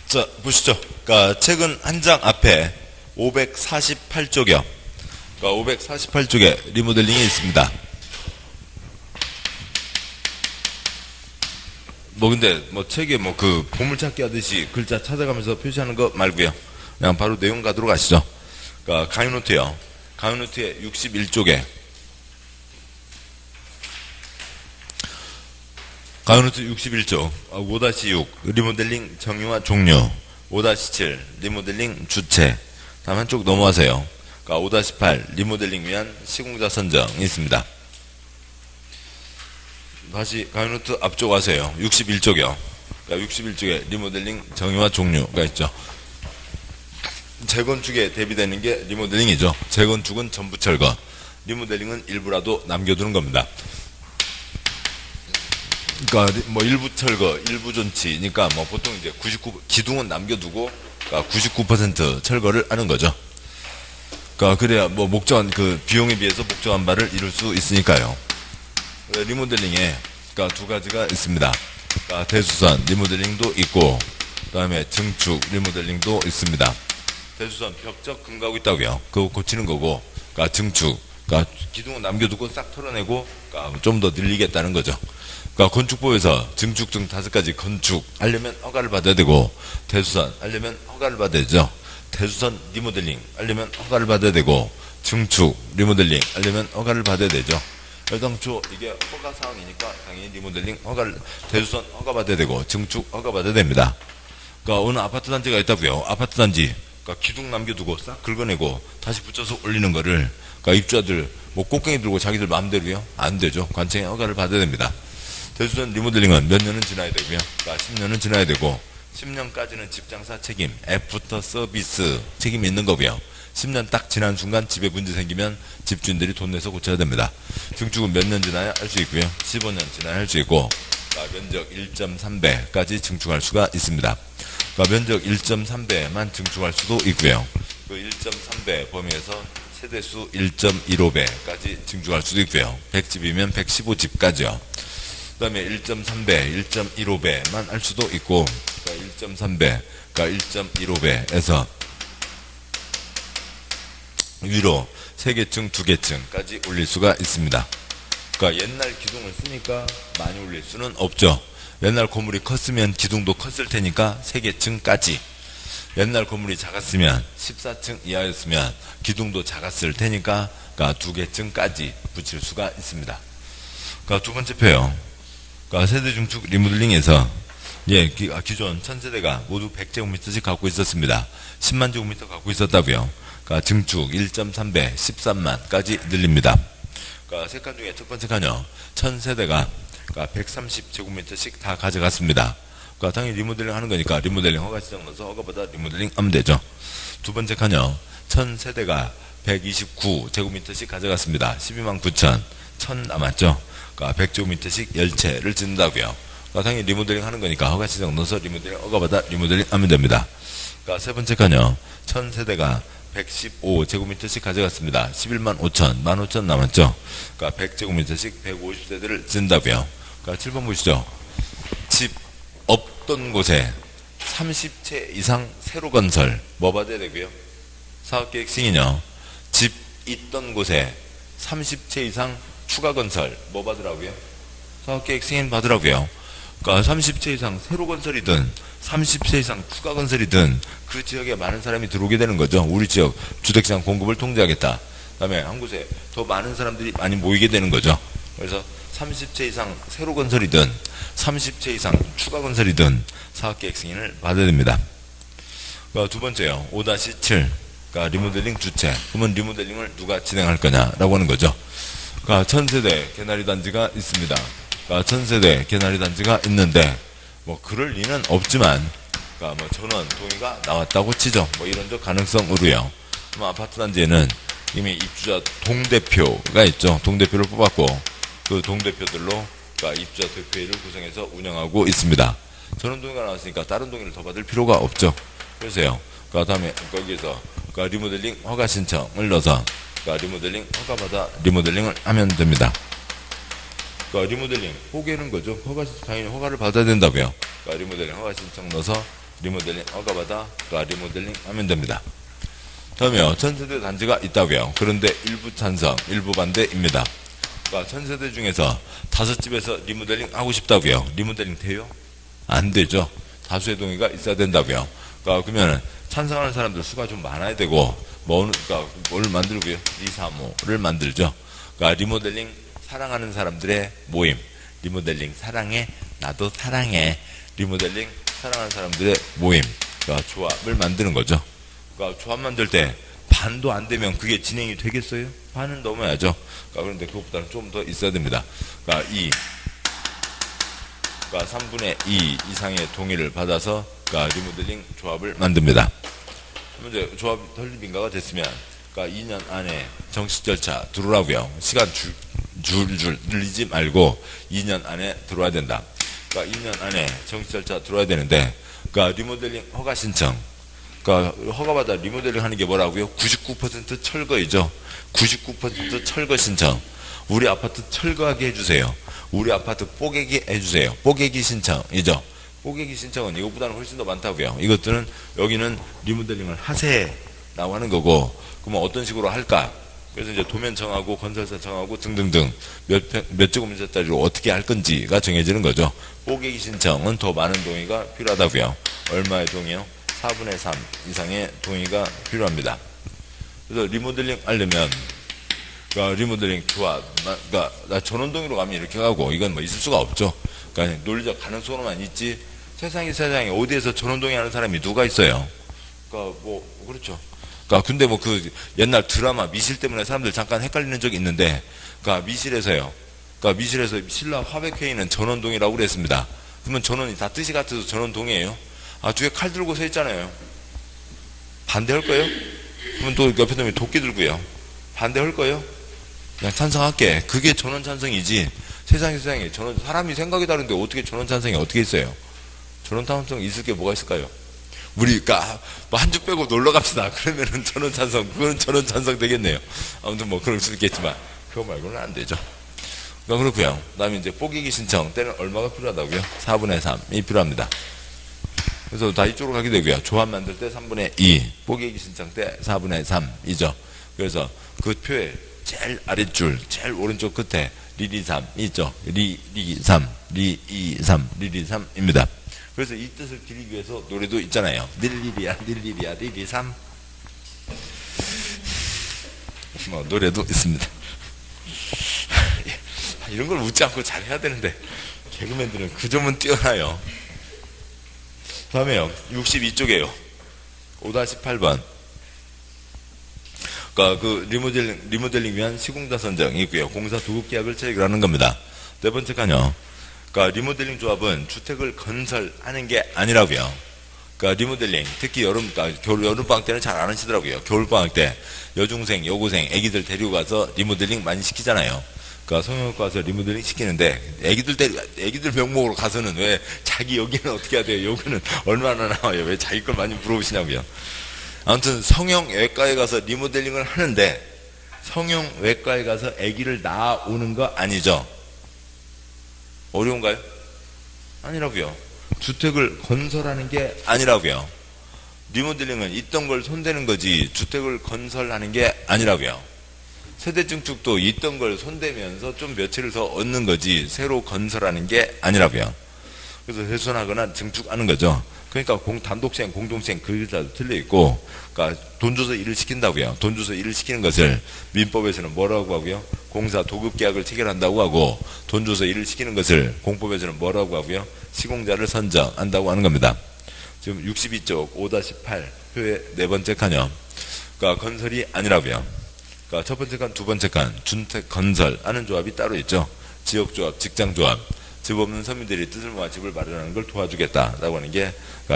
자, 보시죠. 그러니까 책은 한 장 앞에 548쪽이요. 그러니까 548쪽에 리모델링이 있습니다. 근데 책에 그 보물찾기 하듯이 글자 찾아가면서 표시하는 거 말고요. 그냥 바로 내용 가도록 하시죠. 그러니까 강의노트요. 강의노트의 61쪽에 강의노트 61쪽 5-6 리모델링 정의와 종류, 5-7 리모델링 주체. 다음 한쪽 넘어가세요. 그러니까 5-8 리모델링 위한 시공자 선정이 있습니다. 다시 강의노트 앞쪽 가세요. 61쪽이요. 그러니까 61쪽에 리모델링 정의와 종류가 있죠. 재건축에 대비되는 게 리모델링이죠. 재건축은 전부 철거, 리모델링은 일부라도 남겨두는 겁니다. 그러니까 일부 철거, 일부 존치니까 보통 이제 99 기둥은 남겨두고 그러니까 99% 철거를 하는 거죠. 그러니까 그래야 목적한 그 비용에 비해서 목적한 바를 이룰 수 있으니까요. 리모델링에 그러니까 두 가지가 있습니다. 그러니까 대수선 리모델링도 있고, 그다음에 증축 리모델링도 있습니다. 대수선 벽적 금가고 있다고요. 그거 고치는 거고, 그러니까 증축, 그러니까 기둥을 남겨두고 싹 털어내고, 그러니까 좀 더 늘리겠다는 거죠. 그러니까 건축법에서 증축 등 5가지 건축하려면 허가를 받아야 되고, 대수선 하려면 허가를 받아야 되죠. 대수선 리모델링 하려면 허가를 받아야 되고, 증축 리모델링 하려면 허가를 받아야 되죠. 당초 이게 허가 사항이니까 당연히 리모델링 허가를, 대수선 허가 받아야 되고, 증축 허가 받아야 됩니다. 그러니까 어느 아파트 단지가 있다고요. 아파트 단지 그러니까 기둥 남겨두고 싹 긁어내고 다시 붙여서 올리는 거를, 그러니까 입주자들 꽃갱이 들고 자기들 마음대로요? 안 되죠. 관청의 허가를 받아야 됩니다. 대수선 리모델링은 몇 년은 지나야 되고요. 그러니까 10년은 지나야 되고, 10년까지는 집장사 책임, 애프터 서비스 책임이 있는 거고요. 10년 딱 지난 순간 집에 문제 생기면 집주인들이 돈 내서 고쳐야 됩니다. 증축은 몇 년 지나야 할 수 있고요. 15년 지나야 할 수 있고, 그러니까 면적 1.3배까지 증축할 수가 있습니다. 그러니까 면적 1.3배만 증축할 수도 있고요. 그 1.3배 범위에서 세대수 1.15배까지 증축할 수도 있고요. 100집이면 115집까지요. 그 다음에 1.3배, 1.15배만 할 수도 있고, 그러니까 1.3배, 그러니까 1.15배에서 위로 3개층, 2개층까지 올릴 수가 있습니다. 그러니까 옛날 기둥을 쓰니까 많이 올릴 수는 없죠. 옛날 건물이 컸으면 기둥도 컸을 테니까 3개층까지. 옛날 건물이 작았으면 14층 이하였으면 기둥도 작았을 테니까 그러니까 2개층까지 붙일 수가 있습니다. 그러니까 두 번째 표요. 그러니까 세대 중축 리모델링에서 기존 1000세대가 모두 100제곱미터씩 갖고 있었습니다. 10만 제곱미터 갖고 있었다고요. 그러니까 증축 1.3배 13만까지 늘립니다. 그러니까 세 칸 중에 첫 번째 칸요. 1000세대가 그러니까 130제곱미터씩 다 가져갔습니다. 그러니까 당연히 리모델링 하는 거니까 리모델링 허가 지정 넣어서 허가받아 리모델링 하면 되죠. 두 번째 칸요. 1000세대가 129제곱미터씩 가져갔습니다. 12만 9천, 1000 남았죠. 그러니까 100제곱미터씩 10채를 짓는다고요. 그러니까 당연히 리모델링 하는 거니까 허가 지정 넣어서 리모델링 허가받아 리모델링 하면 됩니다. 그러니까 세 번째 칸요. 1000세대가 115제곱미터씩 가져갔습니다. 11만 5천, 15,000 남았죠. 그러니까 100제곱미터씩 150세대를 짓는다고요. 그러니까 7번 보시죠. 집 없던 곳에 30채 이상 새로 건설 뭐 받아야 되고요? 사업계획 승인요. 집 있던 곳에 30채 이상 추가 건설 뭐 받으라고요? 사업계획 승인 받으라고요. 그러니까 30채 이상 새로 건설이든 30채 이상 추가 건설이든 그 지역에 많은 사람이 들어오게 되는 거죠. 우리 지역 주택시장 공급을 통제하겠다. 그 다음에 한 곳에 더 많은 사람들이 많이 모이게 되는 거죠. 그래서 30채 이상 새로 건설이든 30채 이상 추가 건설이든 사업계획 승인을 받아야 됩니다. 그러니까 두 번째요. 5-7 그러니까 리모델링 주체. 그러면 리모델링을 누가 진행할 거냐라고 하는 거죠. 그러니까 1000세대 개나리 단지가 있습니다. 그러니까 1000세대 개나리 단지가 있는데 그럴 리는 없지만, 그러니까 전원 동의가 나왔다고 치죠. 이런 가능성으로요. 아파트 단지에는 이미 입주자 동대표가 있죠. 동대표를 뽑았고 그 동대표들로 그러니까 입주자 대표회를 구성해서 운영하고 있습니다. 전원 동의가 나왔으니까 다른 동의를 더 받을 필요가 없죠. 그래서요. 그러니까 다음에 거기에서 그러니까 리모델링 허가 신청을 넣어서 그러니까 리모델링 허가받아 리모델링을 하면 됩니다. 그러니까 리모델링 포기하는 거죠. 당연히 허가를 받아야 된다고요. 그러니까 리모델링 허가 신청 넣어서 리모델링 허가받아 리모델링 하면 됩니다. 다음에요. 전세대 단지가 있다고요. 그런데 일부 찬성, 일부 반대입니다. 그러니까 전세대 중에서 5집에서 리모델링 하고 싶다고요. 리모델링 돼요? 안 되죠. 다수의 동의가 있어야 된다고요. 그러면 찬성하는 사람들 수가 좀 많아야 되고 뭘 만들고요? 리사모를 만들죠. 리모델링 사랑하는 사람들의 모임. 리모델링 사랑해, 나도 사랑해. 리모델링 사랑하는 사람들의 모임. 조합을 만드는 거죠. 조합 만들 때 반도 안 되면 그게 진행이 되겠어요? 반은 넘어야죠. 그런데 그것보다는 좀 더 있어야 됩니다. 3분의 2 이상의 동의를 받아서 리모델링 조합을 만듭니다. 문제 조합 설립인가가 됐으면 2년 안에 정식 절차 들어오라고요. 시간 줄줄 늘리지 말고 2년 안에 들어와야 된다. 2년 안에 정식 절차 들어와야 되는데 리모델링 허가 신청 허가받아 리모델링 하는 게 뭐라고요? 99% 철거이죠. 99% 철거 신청. 우리 아파트 철거하게 해주세요. 우리 아파트 뽀개기 해주세요. 뽀개기 신청이죠. 뽀개기 신청은 이것보다는 훨씬 더 많다고요. 이것들은 여기는 리모델링을 하세라고 하는 거고, 그러면 어떤 식으로 할까? 그래서 이제 도면 정하고 건설사 정하고 등등등 몇 제곱미터짜리로 어떻게 할 건지가 정해지는 거죠. 뽀개기 신청은 더 많은 동의가 필요하다고요. 얼마의 동의요? 4분의 3 이상의 동의가 필요합니다. 그래서 리모델링 하려면 리모델링 조합, 나 전원동의로 가면 이렇게 가고 이건 뭐 있을 수가 없죠. 논리적 가능성으로만 있지 세상에 어디에서 전원동의 하는 사람이 누가 있어요? 그렇죠. 근데 그 옛날 드라마 미실 때문에 사람들 잠깐 헷갈리는 적이 있는데, 미실에서요. 미실에서 신라 화백회의는 전원동이라고 그랬습니다. 그러면 전원이 다 뜻이 같아서 전원동이에요. 뒤에 칼 들고 서 있잖아요. 반대할 거예요? 그러면 또 옆에 놈이 도끼 들고요. 반대할 거예요? 그냥 찬성할게. 그게 전원 찬성이지. 세상에 사람이 생각이 다른데 어떻게 전원 찬성이 어떻게 있어요? 전원 찬성 있을 게 뭐가 있을까요? 우리 한 주 빼고 놀러 갑시다. 그러면은 전원 찬성, 그건 전원 찬성 되겠네요. 아무튼 그럴 수 있겠지만 그거 말고는 안 되죠. 그렇고요. 그다음에 이제 뽀개기 신청 때는 얼마가 필요하다고요? 4분의 3이 필요합니다. 그래서 다 이쪽으로 가게 되고요. 조합 만들 때 3분의 2, 뽀개기 신청 때 4분의 3이죠. 그래서 그 표에 제일 아랫줄, 제일 오른쪽 끝에 리리3 있죠. 리리3, 리리3, 리리3입니다. 그래서 이 뜻을 기리기 위해서 노래도 있잖아요. 릴리리야, 리리3. 노래도 있습니다. 이런 걸 묻지 않고 잘 해야 되는데, 개그맨들은 그 점은 뛰어나요. 다음에요. 62쪽에요. 5-8번. 리모델링 위한 시공자 선정이 있고요. 공사 도급 계약을 체결하는 겁니다. 네 번째 칸요. 리모델링 조합은 주택을 건설하는 게 아니라고요. 리모델링, 특히 여름방학 때는 잘 안 하시더라고요. 겨울방학 때 여중생, 여고생, 애기들 데리고 가서 리모델링 많이 시키잖아요. 성형외과 가서 리모델링 시키는데, 애기들 명목으로 가서는 왜 자기 여기는 어떻게 해야 돼요? 여기는 얼마나 나와요? 왜 자기 걸 많이 물어보시냐고요. 아무튼 성형외과에 가서 리모델링을 하는데, 성형외과에 가서 애기를 낳아오는 거 아니죠? 어려운가요? 아니라고요. 주택을 건설하는 게 아니라고요. 리모델링은 있던 걸 손대는 거지 주택을 건설하는 게 아니라고요. 세대증축도 있던 걸 손대면서 좀 며칠을 더 얻는 거지 새로 건설하는 게 아니라고요. 그래서 훼손하거나 증축하는 거죠. 그러니까 단독생, 공동생 그 글자도 틀려있고, 돈 줘서 일을 시킨다고요. 돈 줘서 일을 시키는 것을 민법에서는 뭐라고 하고요? 공사 도급계약을 체결한다고 하고, 돈 줘서 일을 시키는 것을 공법에서는 뭐라고 하고요? 시공자를 선정한다고 하는 겁니다. 지금 62쪽 5-8 표의 네 번째 칸이요. 건설이 아니라고요. 첫 번째 칸, 두 번째 칸, 준택 건설 하는 조합이 따로 있죠. 지역조합, 직장조합. 집 없는 서민들이 뜻을 모아 집을 마련하는 걸 도와주겠다라고 하는 게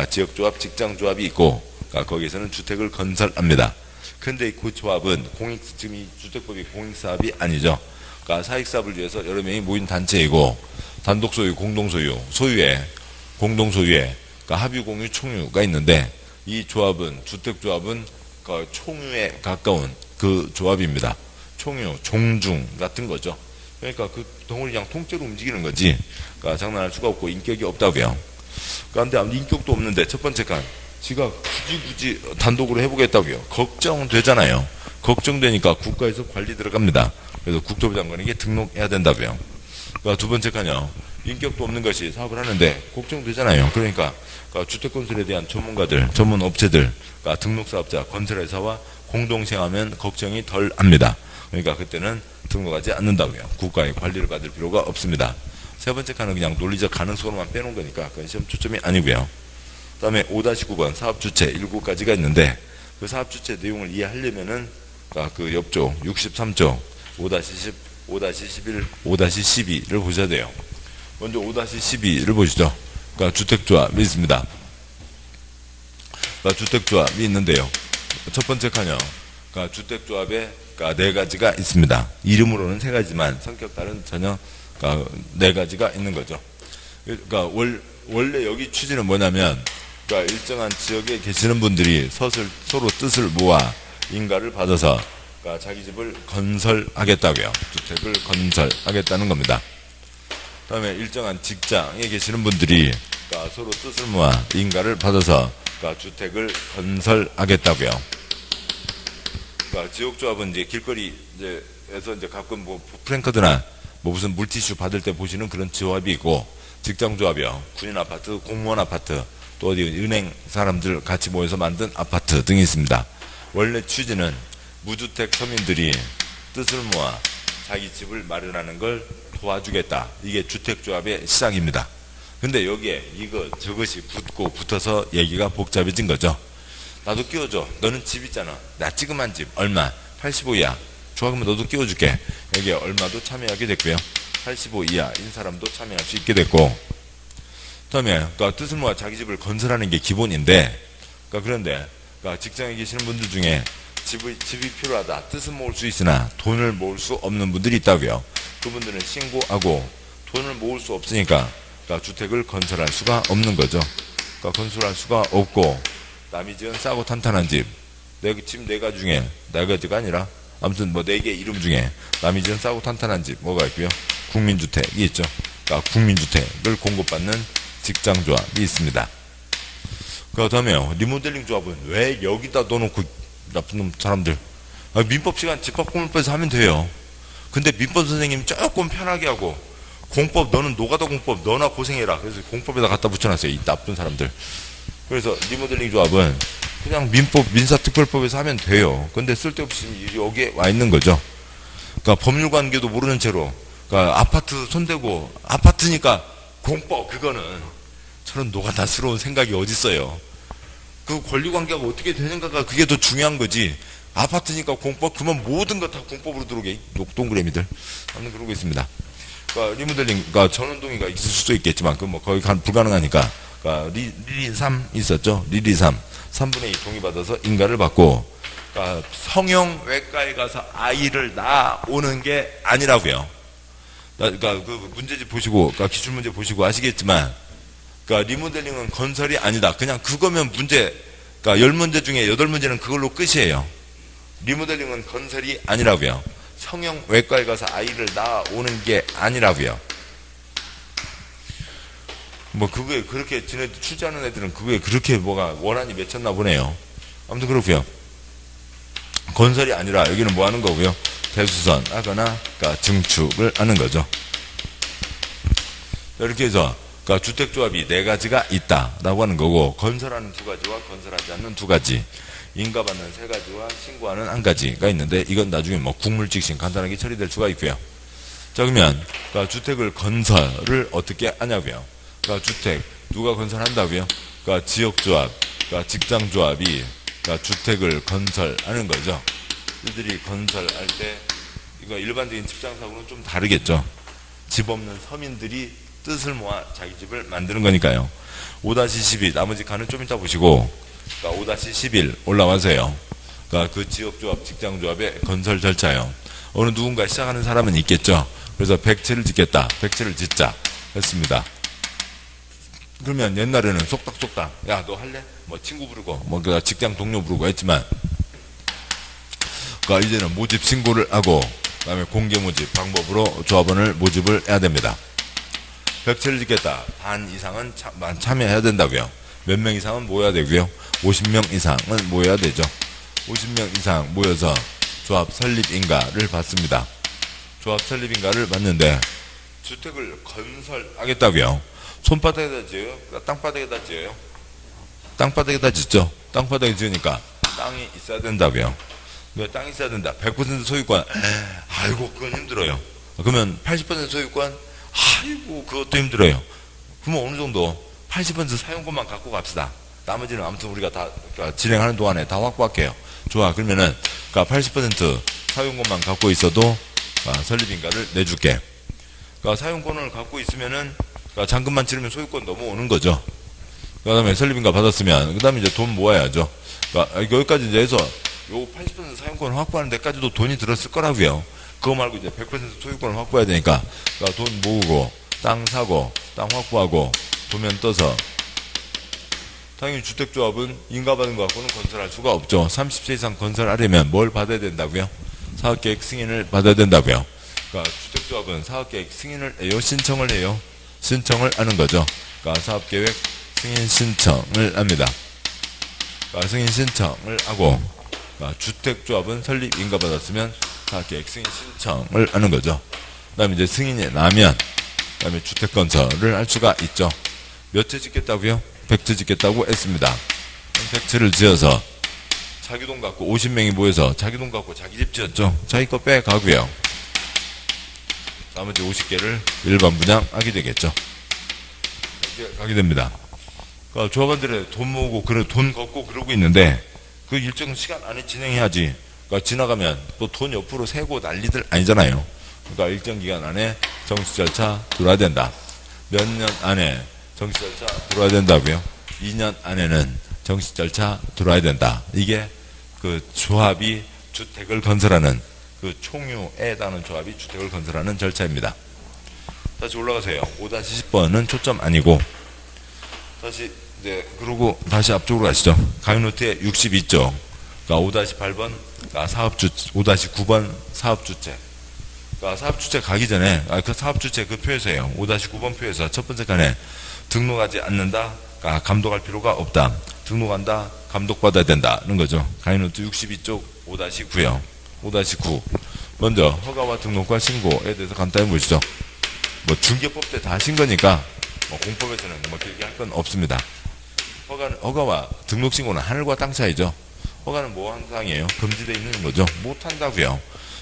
지역조합, 직장조합이 있고, 거기에서는 주택을 건설합니다. 그런데 그 조합은 지금 이 주택법이 공익사업이 아니죠. 사익사업을 위해서 여러 명이 모인 단체이고, 단독소유, 공동소유, 공동소유에 합유, 공유, 총유가 있는데, 이 조합은, 주택조합은 총유에 가까운 그 조합입니다. 총유, 종중 같은 거죠. 그러니까 그 덩어리 그냥 통째로 움직이는 거지. 장난할 수가 없고 인격이 없다고요. 그런데 인격도 없는데 첫 번째 칸 지가 굳이 단독으로 해보겠다고요. 걱정되잖아요. 걱정되니까 국가에서 관리 들어갑니다. 그래서 국토부 장관에게 등록해야 된다고요. 그러니까 두 번째 칸이요. 인격도 없는 것이 사업을 하는데 걱정되잖아요. 그러니까 주택건설에 대한 전문가들, 전문업체들, 그러니까 등록사업자, 건설회사와 공동시행하면 걱정이 덜 합니다. 그러니까 그때는 등록하지 않는다고요. 국가의 관리를 받을 필요가 없습니다. 세 번째 칸은 그냥 논리적 가능성으로만 빼놓은 거니까 그건 시험 초점이 아니고요. 그 다음에 5-9번 사업주체 7가지가 있는데 그 사업주체 내용을 이해하려면은 그 옆쪽 63조 5-10, 5-11, 5-12를 보셔야 돼요. 먼저 5-12를 보시죠. 그러니까 주택조합이 있습니다. 그러니까 주택조합이 있는데요. 첫 번째 칸이요. 그러니까 주택조합에 그러니까 4가지가 있습니다. 이름으로는 3가지만 성격 따른 전혀 그러니까 4가지가 있는 거죠. 그러니까 원래 여기 취지는 뭐냐면 그러니까 일정한 지역에 계시는 분들이 서로 뜻을 모아 인가를 받아서 그러니까 자기 집을 건설하겠다고요. 주택을 건설하겠다는 겁니다. 그 다음에 일정한 직장에 계시는 분들이 그러니까 서로 뜻을 모아 인가를 받아서 그러니까 주택을 건설하겠다고요. 그러니까 지역조합은 이제 길거리에서 이제 가끔 뭐 프랭카드나 뭐 무슨 물티슈 받을 때 보시는 그런 조합이 있고 직장조합이요. 군인 아파트, 공무원 아파트, 또 어디 은행 사람들 같이 모여서 만든 아파트 등이 있습니다. 원래 취지는 무주택 서민들이 뜻을 모아 자기 집을 마련하는 걸 도와주겠다. 이게 주택조합의 시작입니다. 근데 여기에 저것이 붙어서 얘기가 복잡해진 거죠. 나도 끼워줘. 너는 집 있잖아. 나 지금한 집 얼마? 85 이하. 좋아, 그러면 너도 끼워줄게. 여기에 얼마도 참여하게 됐고요. 85 이하인 사람도 참여할 수 있게 됐고, 그 다음에 그러니까 뜻을 모아 자기 집을 건설하는 게 기본인데, 그런데 직장에 계시는 분들 중에 집이 필요하다. 뜻은 모을 수 있으나 돈을 모을 수 없는 분들이 있다고요. 그분들은 신고하고 돈을 모을 수 없으니까 주택을 건설할 수가 없는 거죠. 건설할 수가 없고 남이 지은 싸고 탄탄한 집, 집 4가지 중에 4가지가 아니라 아무튼 뭐 4개 이름 중에 남이 지은 싸고 탄탄한 집 뭐가 있고요. 국민주택이 있죠. 국민주택을 공급받는 직장조합이 있습니다. 그 다음에요. 리모델링 조합은 왜 여기다 넣어놓고 나쁜 놈 사람들 민법 시간 집합공물법에서 하면 돼요. 근데 민법 선생님이 조금 편하게 하고 공법 너는 노가다 공법 너나 고생해라. 그래서 공법에다 갖다 붙여놨어요. 이 나쁜 사람들. 그래서 리모델링 조합은 그냥 민사특별법에서 하면 돼요. 근데 쓸데없이 여기에 와 있는 거죠. 그러니까 법률관계도 모르는 채로 그러니까 아파트 손대고 아파트니까 공법 그거는 저런 노가다스러운 생각이 어딨어요. 그 권리관계가 어떻게 되는가가 그게 더 중요한 거지. 아파트니까 공법 그러면 모든 거 다 공법으로 들어오게 녹동그레미들 하는 그런 거 있습니다. 그러니까 리모델링 그러니까 전원동의가 있을 수도 있겠지만 그 뭐 거의 불가능하니까 그러니까 리리 3 있었죠. 리리 3분의 2 동의받아서 인가를 받고 그러니까 성형 외과에 가서 아이를 낳아오는 게 아니라고요. 그러니까 그 문제집 보시고 그러니까 기출문제 보시고 아시겠지만 그러니까 리모델링은 건설이 아니다. 그냥 그거면 문제 그러니까 10문제 중에 8문제는 그걸로 끝이에요. 리모델링은 건설이 아니라고요. 성형 외과에 가서 아이를 낳아오는 게 아니라고요. 뭐 그거에 그렇게 지네들 출제하는 애들은 그거에 그렇게 뭐가 원한이 맺혔나 보네요. 아무튼 그렇고요. 건설이 아니라 여기는 뭐 하는 거고요. 대수선 하거나 그러니까 증축을 하는 거죠. 이렇게 해서 그러니까 주택조합이 4가지가 있다라고 하는 거고 건설하는 2가지와 건설하지 않는 2가지 인가받는 3가지와 신고하는 1가지가 있는데 이건 나중에 뭐 국물직신 간단하게 처리될 수가 있고요. 자 그러면 그러니까 주택을 건설을 어떻게 하냐고요. 그러니까 주택 누가 건설한다고요? 그러니까 지역조합, 그러니까 직장조합이 그러니까 주택을 건설하는 거죠. 이들이 건설할 때 이거 일반적인 집장사고는 좀 다르겠죠. 집 없는 서민들이 뜻을 모아 자기 집을 만드는 거니까요. 5-12 나머지 칸은 좀 이따 보시고 그러니까 5-11 올라와서요. 그러니까 그 지역조합, 직장조합의 건설 절차요. 어느 누군가 시작하는 사람은 있겠죠. 그래서 백채를 짓겠다. 백채를 짓자 했습니다. 그러면 옛날에는 속닥속닥 야 너 할래? 뭐 친구 부르고 뭐 직장 동료 부르고 했지만 그러니까 이제는 모집 신고를 하고 그다음에 공개 모집 방법으로 조합원을 모집을 해야 됩니다. 100채를 짓겠다. 반 이상은 참여해야 된다고요. 몇 명 이상은 모여야 되고요. 50명 이상은 모여야 되죠. 50명 이상 모여서 조합 설립인가를 받습니다. 조합 설립인가를 받는데 주택을 건설하겠다고요. 손바닥에다 지어요? 땅바닥에다 지어요? 땅바닥에다 짓죠. 땅바닥에 지으니까 땅이 있어야 된다고요. 땅이 있어야 된다. 100% 소유권. 아이고 그건 힘들어요. 그러면 80% 소유권. 아이고 그것도 힘들어요. 그러면 어느 정도 80% 사용권만 갖고 갑시다. 나머지는 아무튼 우리가 다 그러니까 진행하는 동안에 다 확보할게요. 좋아. 그러면은 그러니까 80% 사용권만 갖고 있어도 설립인가를 내줄게. 그러니까 사용권을 갖고 있으면은 그러니까 잔금만 치르면 소유권 넘어오는 거죠. 그 다음에 설립인가 받았으면 그 다음에 이제 돈 모아야죠. 그러니까 여기까지 이제 해서 요 80% 사용권을 확보하는 데까지도 돈이 들었을 거라고요. 그거 말고 이제 100% 소유권을 확보해야 되니까 그러니까 돈 모으고 땅 사고 땅 확보하고 도면 떠서 당연히 주택조합은 인가받은 거 갖고는 건설할 수가 없죠. 30세 이상 건설하려면 뭘 받아야 된다고요? 사업계획 승인을 받아야 된다고요. 그러니까 주택조합은 사업계획 승인을 해요? 신청을 해요? 신청을 하는 거죠. 그러니까 사업계획 승인 신청을 합니다. 그러니까 승인 신청을 하고 그러니까 주택조합은 설립 인가받았으면 사업계획 승인 신청을 하는 거죠. 그 다음에 이제 승인이 나면 그 다음에 주택건설을 할 수가 있죠. 몇 채 짓겠다고요? 100채 짓겠다고 했습니다. 100채를 지어서 자기 돈 갖고 50명이 모여서 자기 돈 갖고 자기 집 지었죠. 자기 거 빼가고요. 나머지 50개를 일반 분양하게 되겠죠. 이렇게 가게 됩니다. 그러니까 조합원들의 돈 모으고 돈 걷고 그러고 있는데 그 일정 시간 안에 진행해야지. 그러니까 지나가면 또 돈 옆으로 세고 난리들 아니잖아요. 그러니까 일정 기간 안에 정식 절차 들어와야 된다. 몇 년 안에 정식 절차 들어와야 된다고요. 2년 안에는 정식 절차 들어와야 된다. 이게 그 조합이 주택을 건설하는 그 총유에 해당하는 조합이 주택을 건설하는 절차입니다. 다시 올라가세요. 5-10번은 초점 아니고 다시 이제 그러고 다시 앞쪽으로 가시죠. 강의노트에 62쪽 그러니까 5-8번 그러니까 5-9번 사업주체 그러니까 사업주체 가기 전에 그 사업주체 그 표에서예요. 5-9번 표에서 첫 번째 칸에 등록하지 않는다. 그러니까 감독할 필요가 없다. 등록한다. 감독받아야 된다는 거죠. 강의노트 62쪽 5-9요. 5-9 먼저 허가와 등록과 신고에 대해서 간단히 보시죠. 뭐 중개법 때 다 하신 거니까 뭐 공법에서는 뭐 길게 할 건 없습니다. 허가와 등록 신고는 하늘과 땅 차이죠. 허가는 뭐 한 사항이에요? 금지되어 있는 거죠. 못 한다고요.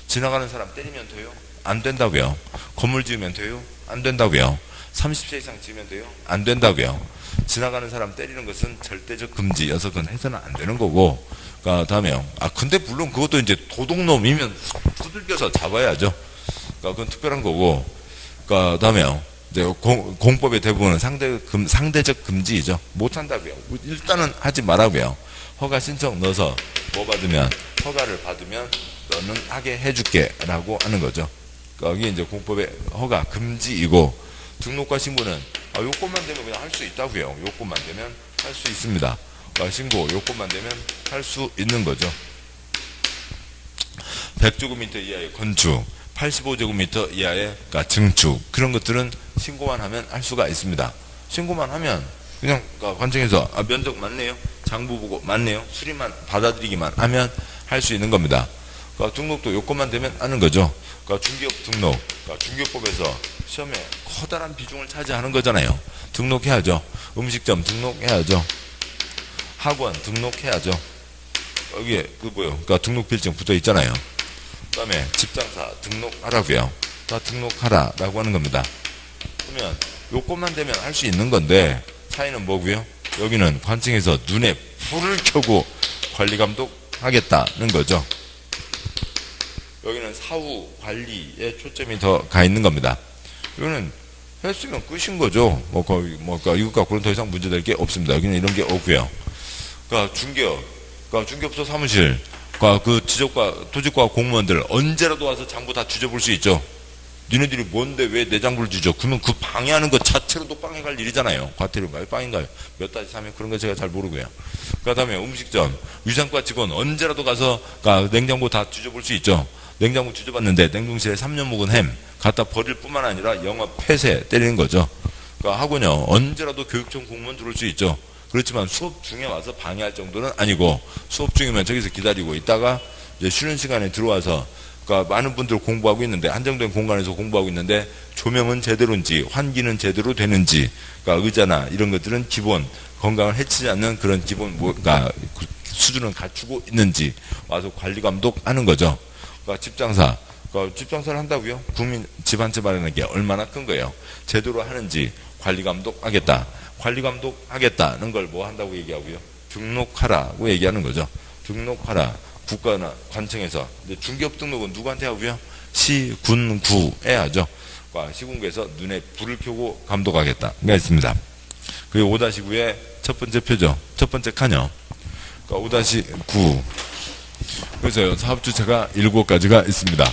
지나가는 사람 때리면 돼요? 안 된다고요. 건물 지으면 돼요? 안 된다고요. 30세 이상 지으면 돼요? 안 된다고요. 지나가는 사람 때리는 것은 절대적 금지여서 그건 해서는 안 되는 거고. 그러니까 다음에요. 근데 물론 그것도 이제 도둑놈이면 두들겨서 잡아야죠. 그러니까 그건 특별한 거고. 그러니까 다음에요. 이제 공법의 대부분은 상대적 금지이죠. 못 한다고요. 일단은 하지 말라고요. 허가 신청 넣어서 뭐 받으면 허가를 받으면 너는 하게 해줄게 라고 하는 거죠. 그러니까 이게 이제 공법의 허가 금지이고 등록과 신고는 요건만 되면 그냥 할 수 있다고요. 요건만 되면 할 수 있습니다. 그러니까 신고 요건만 되면 할 수 있는 거죠. 100제곱미터 이하의 건축 85제곱미터 이하의 그러니까 증축 그런 것들은 신고만 하면 할 수가 있습니다. 신고만 하면 그냥 관청에서 면적 맞네요. 장부 보고 맞네요. 수리만 받아들이기만 하면 할 수 있는 겁니다. 그러니까 등록도 요건만 되면 하는 거죠. 그러니까 중개업 등록, 그러니까 중개법에서 시험에 커다란 비중을 차지하는 거잖아요. 등록해야죠. 음식점 등록해야죠. 학원 등록해야죠. 여기에 그러니까 등록필증 붙어 있잖아요. 그 다음에 집장사 등록하라고요. 다 등록하라라고 하는 겁니다. 그러면 요것만 되면 할 수 있는 건데 차이는 뭐고요? 여기는 관청에서 눈에 불을 켜고 관리감독하겠다는 거죠. 여기는 사후 관리에 초점이 더 가 있는 겁니다. 여기는 했으면 끝인 거죠. 그러니까 이것 갖고는 더 이상 문제될 게 없습니다. 여기는 이런 게 없고요. 그러니까 중개업소 사무실, 그 지적과 토지과 공무원들 언제라도 와서 장부 다 뒤져볼 수 있죠. 니네들이 뭔데 왜 내 장부를 뒤져? 그러면 그 방해하는 것 자체로도 빵에 갈 일이잖아요. 과태료인가요? 빵인가요? 몇 다시 사면 그런 거 제가 잘 모르고요. 그 다음에 음식점, 위상과 직원 언제라도 가서 냉장고 다 뒤져볼 수 있죠. 냉장고 뒤져봤는데 냉동실에 3년 묵은 햄 갖다 버릴 뿐만 아니라 영업 폐쇄 때리는 거죠. 그러니까 학원요, 언제라도 교육청 공무원 들어올 수 있죠. 그렇지만 수업 중에 와서 방해할 정도는 아니고, 수업 중이면 저기서 기다리고 있다가 이제 쉬는 시간에 들어와서, 그러니까 많은 분들 공부하고 있는데, 한정된 공간에서 공부하고 있는데, 조명은 제대로인지, 환기는 제대로 되는지, 그러니까 의자나 이런 것들은 기본, 건강을 해치지 않는 그런 기본, 그러니까 수준을 갖추고 있는지 와서 관리 감독하는 거죠. 그러니까 집장사, 그러니까 집장사를 한다고요? 국민 집 한 채 마련하는 게 얼마나 큰 거예요? 제대로 하는지 관리 감독하겠다. 관리 감독하겠다는 걸 뭐 한다고 얘기하고요? 등록하라고 얘기하는 거죠. 등록하라. 국가나 관청에서. 근데 중개업 등록은 누구한테 하고요? 시, 군, 구에 하죠. 그러니까 시군구에서 눈에 불을 켜고 감독하겠다. 가 있습니다. 그게 5-9의 첫 번째 표죠. 첫 번째 칸이요. 그러니까 5-9. 그래서 사업주체가 7가지가 있습니다.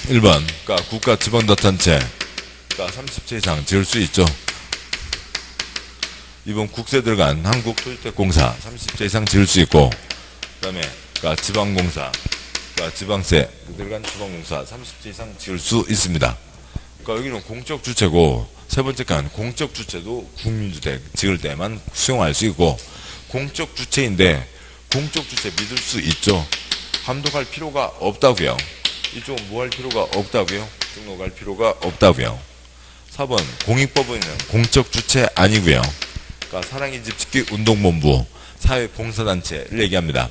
1번, 그러니까 국가 지방자치단체, 그러니까 30채 이상 지을 수 있죠. 2번, 국세 들어간 한국토지택공사 30채 이상 지을 수 있고, 그 다음에 그러니까 지방공사, 그러니까 지방세 들어간 지방공사 30채 이상 지을 수 있습니다. 그러니까 여기는 공적 주체고, 세 번째 칸 공적 주체도 국민주택 지을 때만 수용할 수 있고, 공적 주체인데 공적 주체 믿을 수 있죠. 감독할 필요가 없다고요. 이쪽은 뭐 할 필요가 없다고요. 등록할 필요가 없다고요. 4번 공익법인은 공적 주체 아니고요. 그러니까 사랑의 집 짓기 운동본부 사회봉사단체를 얘기합니다.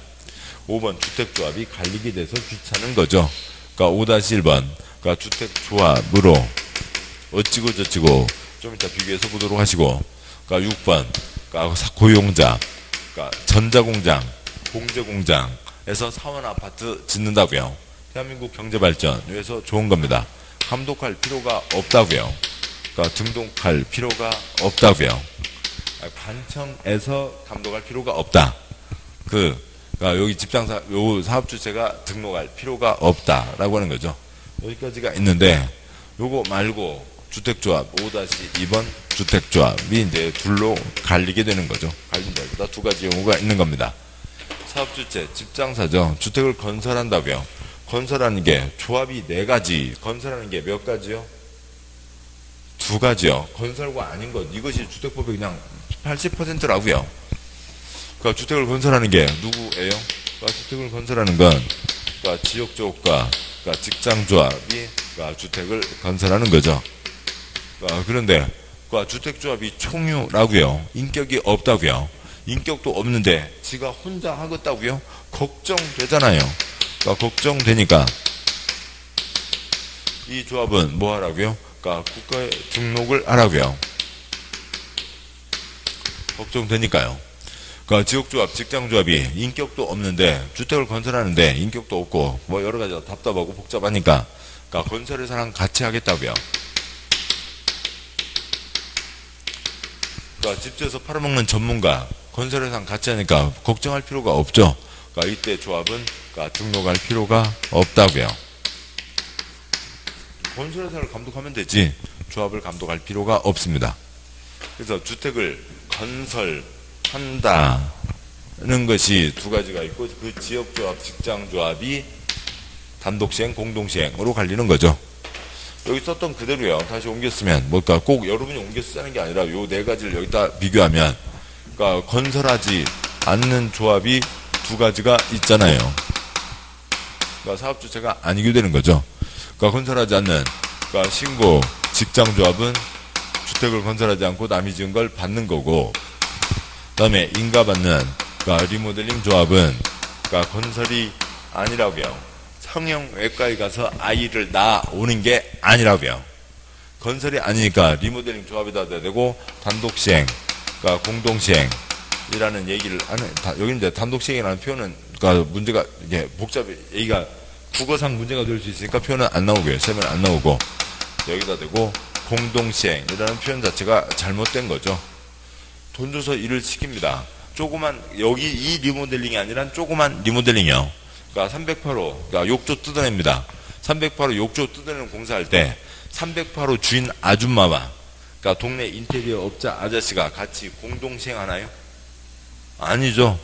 5번 주택조합이 관리기 돼서 귀찮은 거죠. 그러니까 5-1번 그러니까 주택조합으로 어찌고 저찌고 좀 이따 비교해서 보도록 하시고, 그러니까 6번 그러니까 고용자, 그러니까 전자공장, 공제공장에서 사원 아파트 짓는다고요. 대한민국 경제발전 위해서 좋은 겁니다. 감독할 필요가 없다고요. 그러니까 등록할 필요가 없다고요. 관청에서 감독할 필요가 없다. 그러니까 여기 집장사, 요 사업주체가 등록할 필요가 없다라고 하는 거죠. 여기까지가 있는데, 요거 말고 주택조합 5-2번 주택조합이 이제 둘로 갈리게 되는 거죠. 갈린다기보다 2가지 경우가 있는 겁니다. 사업주체, 집장사죠. 주택을 건설한다고요. 건설하는 게 조합이 4가지, 건설하는 게 몇 가지요? 2가지요. 건설과 아닌 것, 이것이 주택법의 그냥 80%라고요. 그러니까 주택을 건설하는 게 누구예요? 그러니까 주택을 건설하는 건 그러니까 지역조합과 그러니까 직장조합이 그러니까 주택을 건설하는 거죠. 그런데 그러니까 주택조합이 총유라고요. 인격이 없다고요. 인격도 없는데 지가 혼자 하겠다고요? 걱정되잖아요. 그러니까 걱정되니까 이 조합은 뭐 하라고요? 그러니까 국가에 등록을 하라고요. 걱정되니까요. 그러니까 지역조합, 직장조합이 인격도 없는데 주택을 건설하는데 인격도 없고 뭐 여러 가지가 답답하고 복잡하니까 그러니까 건설회사랑 같이 하겠다고요. 그러니까 집지어서 팔아먹는 전문가, 건설회사랑 같이 하니까 걱정할 필요가 없죠. 그러니까 이때 조합은 그러니까 등록할 필요가 없다고요. 건설회사를 감독하면 되지 조합을 감독할 필요가 없습니다. 그래서 주택을 건설한다는 것이 2가지가 있고, 그 지역조합, 직장조합이 단독시행, 공동시행으로 갈리는 거죠. 여기 썼던 그대로요. 다시 옮겼으면 뭘까? 꼭 여러분이 옮겨 쓰자는 게 아니라 요 4가지를 여기다 비교하면, 그러니까 건설하지 않는 조합이 2가지가 있잖아요. 그러니까 사업주체가 아니게 되는 거죠. 그러니까 건설하지 않는, 그러니까 신고 직장조합은 주택을 건설하지 않고 남이 지은 걸 받는 거고, 그 다음에 인가받는 그러니까 리모델링 조합은 그러니까 건설이 아니라고요. 성형외과에 가서 아이를 낳아오는 게 아니라고요. 건설이 아니니까 리모델링 조합에다 대야 되고, 단독시행, 그러니까 공동시행이라는 얘기를 하는, 여기 이제 단독시행이라는 표현은 그러니까 문제가 이게 복잡해, 얘기가 국어상 문제가 될 수 있으니까 표현은 안 나오고요. 세면 안 나오고 여기다 대고, 공동시행이라는 표현 자체가 잘못된 거죠. 돈 줘서 일을 시킵니다. 조그만, 여기 이 리모델링이 아니라 조그만 리모델링이요. 그러니까 308호, 그러니까 욕조 뜯어냅니다. 308호 욕조 뜯어내는 공사할 때 308호 주인 아줌마와 그러니까 동네 인테리어 업자 아저씨가 같이 공동시행하나요? 아니죠.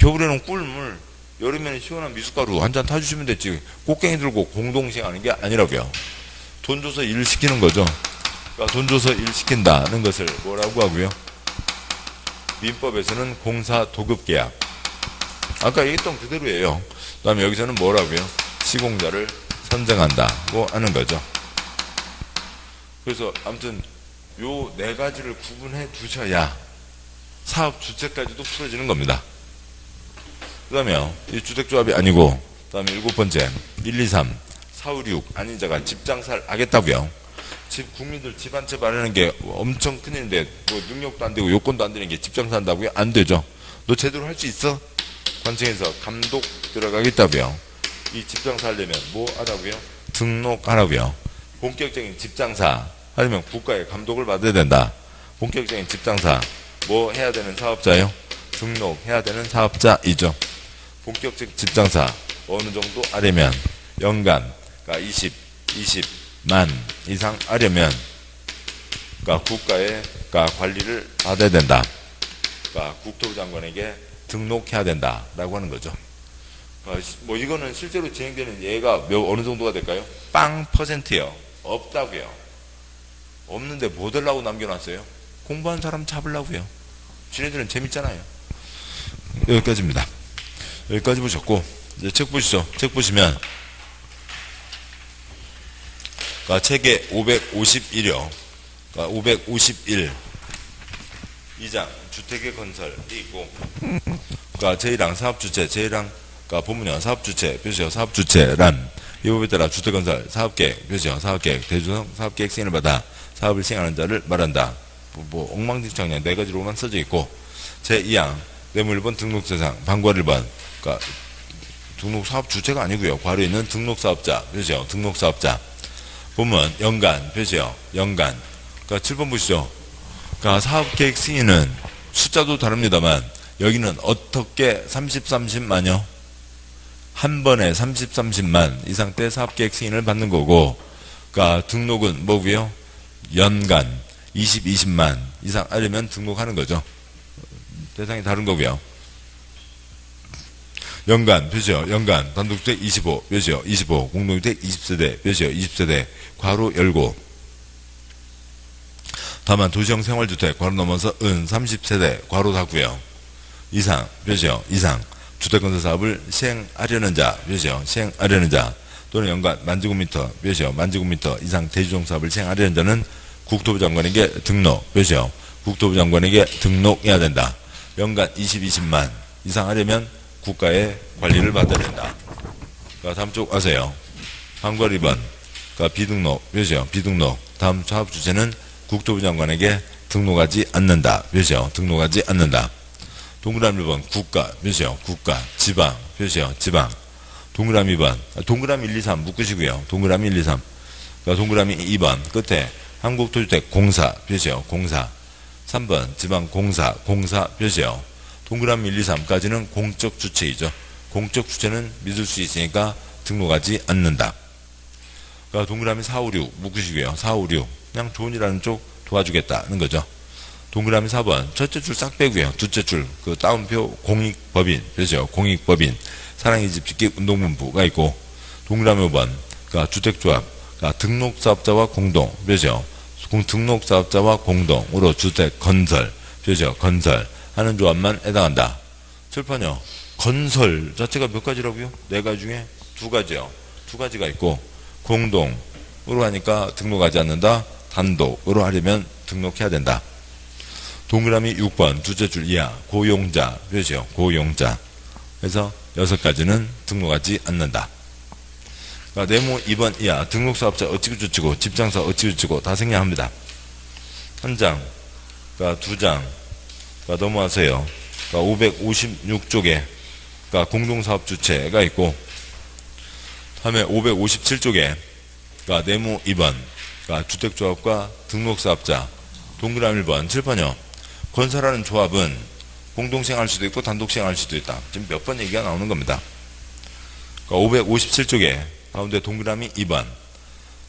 겨울에는 꿀물, 여름에는 시원한 미숫가루 한 잔 타주시면 됐지. 꽃갱이 들고 공동시행 하는 게 아니라고요. 돈 줘서 일 시키는 거죠. 그러니까 돈 줘서 일 시킨다는 것을 뭐라고 하고요? 민법에서는 공사 도급 계약. 아까 얘기했던 그대로예요. 그 다음에 여기서는 뭐라고요? 시공자를 선정한다고 하는 거죠. 그래서 아무튼 요 네 가지를 구분해 두셔야 사업 주체까지도 풀어지는 겁니다. 그 다음에요, 이 주택조합이 아니고, 그 다음에 7번째, 1, 2, 3, 4, 5, 6 아닌 자가 집장사를 하겠다고요. 국민들 집 한 채 마련하는 게 엄청 큰 일인데, 뭐 능력도 안 되고 요건도 안 되는 게 집장사 한다고요? 안 되죠. 너 제대로 할 수 있어? 관청에서 감독 들어가겠다고요. 이 집장사 하려면 뭐 하라고요? 등록하라고요. 본격적인 집장사 하려면 국가의 감독을 받아야 된다. 본격적인 집장사 뭐 해야 되는 사업자요? 등록해야 되는 사업자이죠. 본격적 집장사 어느 정도 하려면 연간 그러니까 20만 이상 하려면 그러니까 국가의 그러니까 관리를 받아야 된다. 그러니까 국토부 장관에게 등록해야 된다라고 하는 거죠. 뭐 이거는 실제로 진행되는 예가 어느 정도가 될까요? 빵 %예요. 없다고요. 없는데 뭐 들라고 남겨놨어요? 공부한 사람 잡으려고요. 지네들은 재밌잖아요. 여기까지입니다. 여기까지 보셨고 이제 책 보시죠. 책 보시면 그러니까 책에 551요. 그러니까 551 2장 주택의 건설이 있고 그러니까 제1항 사업주체 제1항 그러니까 본문형 사업주체 표시형 사업주체란 이 법에 따라 주택건설 사업계획 표시형 사업계획 대주성 사업계획 승인을 받아 사업을 시행하는 자를 말한다. 뭐 엉망진창이야. 네 가지로만 써져 있고 제2항 내무 1번 등록대상 방과 1번 그러니까 등록사업주체가 아니고요. 괄호에 있는 등록사업자 표시형 등록사업자 본문 연간 표시형 연간 그러니까 7번 보시죠. 그러니까 사업계획 승인은 숫자도 다릅니다만 여기는 어떻게 30만요? 한 번에 30만 이상 때 사업계획 승인을 받는 거고 그러니까 등록은 뭐고요? 연간 20만 이상 하려면 등록하는 거죠. 대상이 다른 거고요. 연간 표시요. 연간 단독주택 25 표시요. 25 공동주택 20세대 표시요. 20세대 괄호 열고 다만 도시형 생활주택 괄호 넘어서 30세대 괄호 닫고요. 이상 표시요. 이상 주택건설 사업을 시행하려는 자 표시요. 시행하려는 자 또는 연간 만제곱미터 표시요. 만제곱미터 이상 대주종 사업을 시행하려는 자는 국토부 장관에게 등록 표시요. 국토부 장관에게 등록해야 된다. 연간 20만 이상 하려면 국가의 관리를 받아야 된다. 그러니까 다음 쪽 아세요. 방과 2번 그러니까 비등록 표시요. 비등록 다음 사업 주체는 국토부 장관에게 등록하지 않는다. 표시요. 등록하지 않는다. 동그라미 1번 국가 표시요. 국가 지방 표시요. 지방 동그라미 2번 동그라미 1, 2, 3 묶으시고요. 동그라미 1, 2, 3 그러니까 동그라미 2번 끝에 한국토주택 공사 표시요. 공사 3번 지방공사 공사 표시요. 동그라미 1, 2, 3까지는 공적 주체이죠. 공적 주체는 믿을 수 있으니까 등록하지 않는다. 그러니까 동그라미 4, 5, 6 묶으시고요. 4, 5, 6 그냥 좋은 일하는 쪽 도와주겠다는 거죠. 동그라미 4번 첫째 줄 싹 빼고요. 둘째 줄 그 따옴표 공익법인 표시요. 공익법인 사랑의 집 짓기 운동본부가 있고 동그라미 5번 그러니까 주택조합 그러니까 등록사업자와 공동 표시요. 등록사업자와 공동으로 주택 건설 표시요. 건설 하는 조합만 해당한다. 칠판요. 건설 자체가 몇 가지라고요? 네 가지 중에 두 가지요. 두 가지가 있고 공동으로 하니까 등록하지 않는다. 단독으로 하려면 등록해야 된다. 동그라미 6번 둘째 줄 이하 고용자 표시요. 고용자 그래서 6가지는 등록하지 않는다. 그러니까 네모 2번 이하 등록사업자 어찌고 저찌고 집장사 어찌고 저찌고 다 생략합니다. 한 장, 그러니까 두 장, 그러니까 넘어가세요. 그러니까 556쪽에 그러니까 공동사업주체가 있고 다음에 557쪽에 그러니까 네모 2번 그러니까 주택조합과 등록사업자 동그라미 1번 칠판요. 건설하는 조합은 공동시행할 수도 있고 단독시행할 수도 있다. 지금 몇 번 얘기가 나오는 겁니다. 그러니까 557쪽에 가운데 동그라미 2번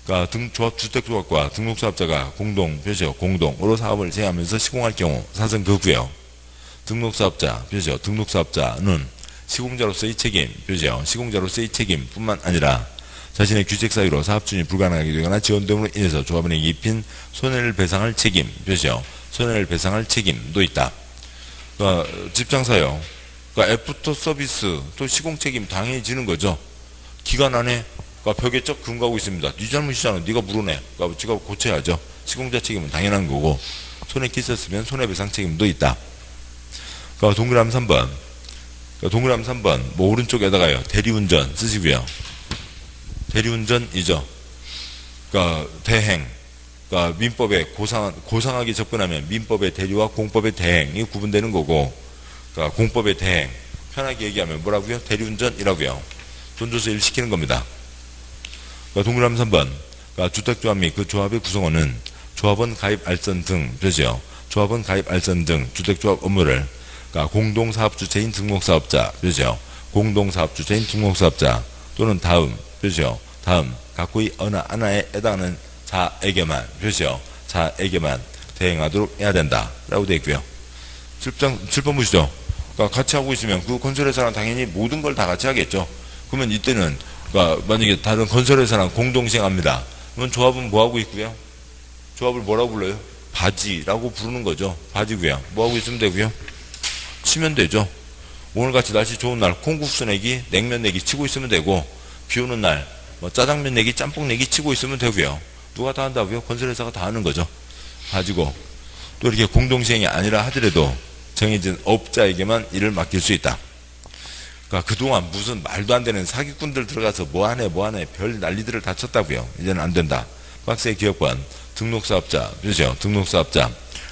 그러니까 주택조합과 등록사업자가 공동 표시요. 공동으로 사업을 시행하면서 시공할 경우 사선 그구요. 등록사업자 표시요. 등록사업자는 시공자로서의 책임, 표시요. 시공자로서의 책임뿐만 아니라 자신의 규책 사유로 사업 추진이 불가능하게 되거나 지원 등으로 인해서 조합원에게 입힌 손해를 배상할 책임, 표시요. 손해를 배상할 책임도 있다. 그러니까 집장사요. 그러니까 애프터 서비스 또 시공 책임 당연히 지는 거죠. 기간 안에 그러니까 벽에 쩍 금가고 있습니다. 네 잘못이잖아. 네가 물어내. 그러니까 지가 고쳐야죠. 시공자 책임은 당연한 거고 손해 끼쳤으면 손해배상 책임도 있다. 그러니까 동그라미 3번. 동그라미 3번 뭐 오른쪽에다가요. 대리운전 쓰시고요. 대리운전이죠. 그러니까 대행. 그러니까 민법에 고상하게 접근하면 민법의 대리와 공법의 대행이 구분되는 거고, 그러니까 공법의 대행 편하게 얘기하면 뭐라고요? 대리운전이라고요. 돈 줘서 일 시키는 겁니다. 그러니까 동그라미 3번. 그러니까 주택조합 및 그 조합의 구성원은 조합원 가입 알선 등 표시요. 조합원 가입 알선 등 주택조합 업무를 그러니까 공동사업주체인 등록사업자 표시요. 공동사업주체인 등록사업자 또는 다음 표시요. 다음 각구의 어느 하나에 해당하는 자에게만 표시요. 자에게만 대행하도록 해야 된다 라고 되어 있고요. 7번 보시죠. 그러니까 같이 하고 있으면 그 건설회사랑 당연히 모든 걸 다 같이 하겠죠. 그러면 이때는 그러니까 만약에 다른 건설회사랑 공동시행합니다. 그러면 조합은 뭐 하고 있고요? 조합을 뭐라고 불러요? 바지라고 부르는 거죠. 바지고요. 뭐 하고 있으면 되고요? 치면 되죠. 오늘같이 날씨 좋은 날 콩국수 내기, 냉면 내기 치고 있으면 되고, 비 오는 날 뭐 짜장면 내기, 짬뽕 내기 치고 있으면 되고요. 누가 다 한다고요? 건설회사가 다 하는 거죠. 바지고 또 이렇게 공동시행이 아니라 하더라도 정해진 업자에게만 일을 맡길 수 있다. 그러니까 그동안 무슨 말도 안 되는 사기꾼들 들어가서 뭐하네 별 난리들을 다 쳤다고요. 이제는 안 된다. 박스의 기업관 등록사업자 표시요. 등록사업자